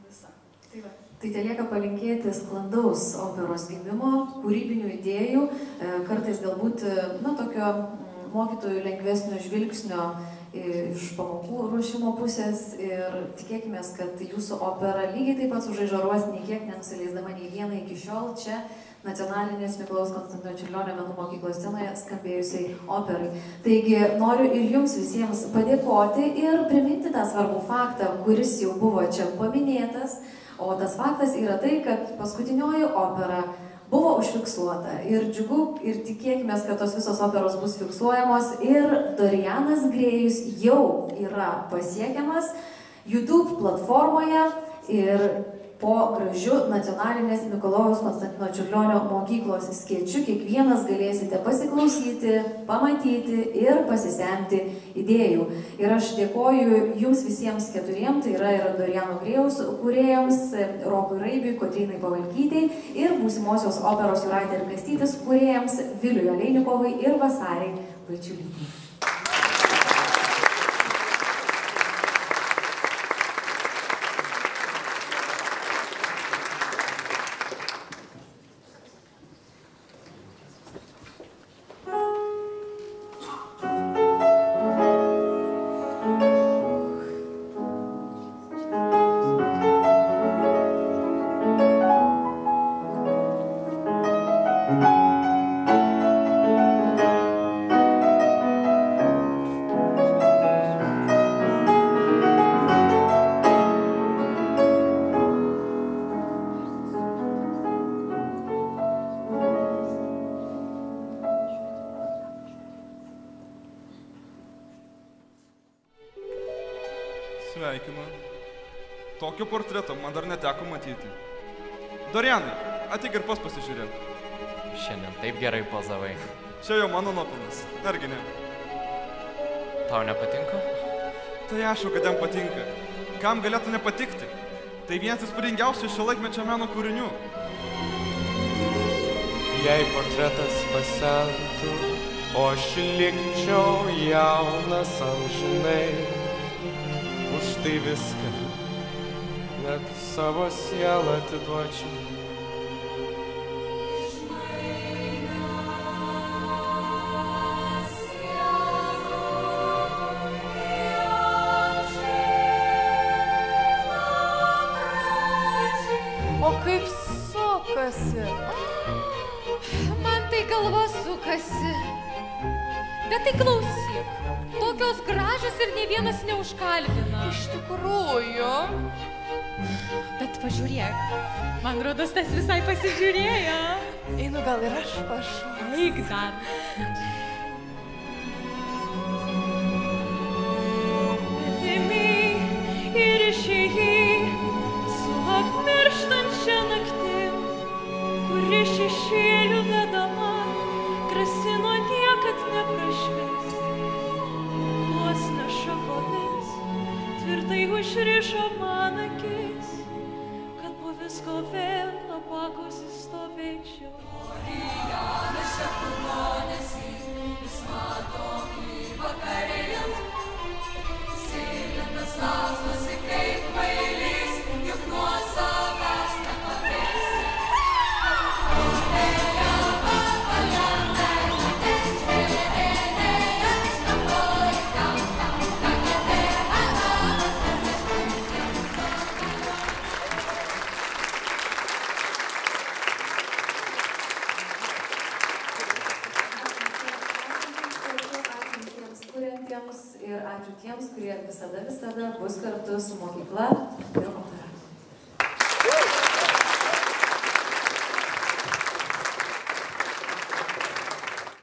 visą. Tai va. Tai telieka palinkėti sklandaus operos gimimo, kūrybinių idėjų, kartais galbūt, tokio mokytojų lengvesnio žvilgsnio iš pamokų ruošimo pusės ir tikėkime, kad jūsų opera lygiai taip pat sužaižaruos, nei kiek nenusileisdama nei vieną iki šiol čia Nacionalinės Mikalojaus Konstantino Čiurlionio menų mokyklos scenoje skambėjusiai operai. Taigi noriu ir jums visiems padėkoti ir priminti tą svarbų faktą, kuris jau buvo čia paminėtas, o tas faktas yra tai, kad paskutinioji opera buvo užfiksuota ir džiugu ir tikėkime, kad tos visos operos bus fiksuojamos ir Dorianas Grėjus jau yra pasiekiamas YouTube platformoje ir po gražiu Nacionalinės Mikalojaus Konstantino Čiurlionio mokyklos skeču kiekvienas galėsite pasiklausyti, pamatyti ir pasisemti idėjų. Ir aš dėkoju jums visiems keturiem, tai yra ir Doriano Grėjaus kūrėjams, Rokui Raibiui, Kotrynai Pavalkytei ir būsimosios operos Jūratė ir Kastytis kūrėjams Viliui Aleinikovui ir Vasarai Vaičiulytei. Sveikinu. Tokio portreto man dar neteko matyti. Dorianai, ateik ir pas pasižiūrėk. Šiandien taip gerai pozavai. Čia jau mano nuopelnas, argi ne? Tau nepatinka? Tai aišku, kad jam patinka. Kam galėtų nepatikti? Tai vienas įspūdingiausių šio laikmečio meno kūrinių. Jei portretas pasentų, o aš likčiau jaunas amžinai, už tai viską, net savo sielą atiduočiau. O kaip sukasi? Man tai galva sukasi. Bet tai klausyk, tokios gražios ir nei vienas neužkalbina. Iš tikrųjų. Bet pažiūrėk, man rodos tas visai pasižiūrėjo. Einu gal ir aš pašu. Eik dar. Atėmei ir išėjai su apmirštančia naktim, kuri šešėlių vedama grasino niekad neprašvis. Gluosnio šakomis tvirtai užrišo man akis, kad po visko vėl apakusi stovėčiau. Orianas čia kulonėsi, vis matom į vakarėjant. Silintas laustosi kaip kvailys, juk nuo savęs nepabėgsi. sveikinimus ir ačiū tiems, kurie visada bus kartu su mokykla ir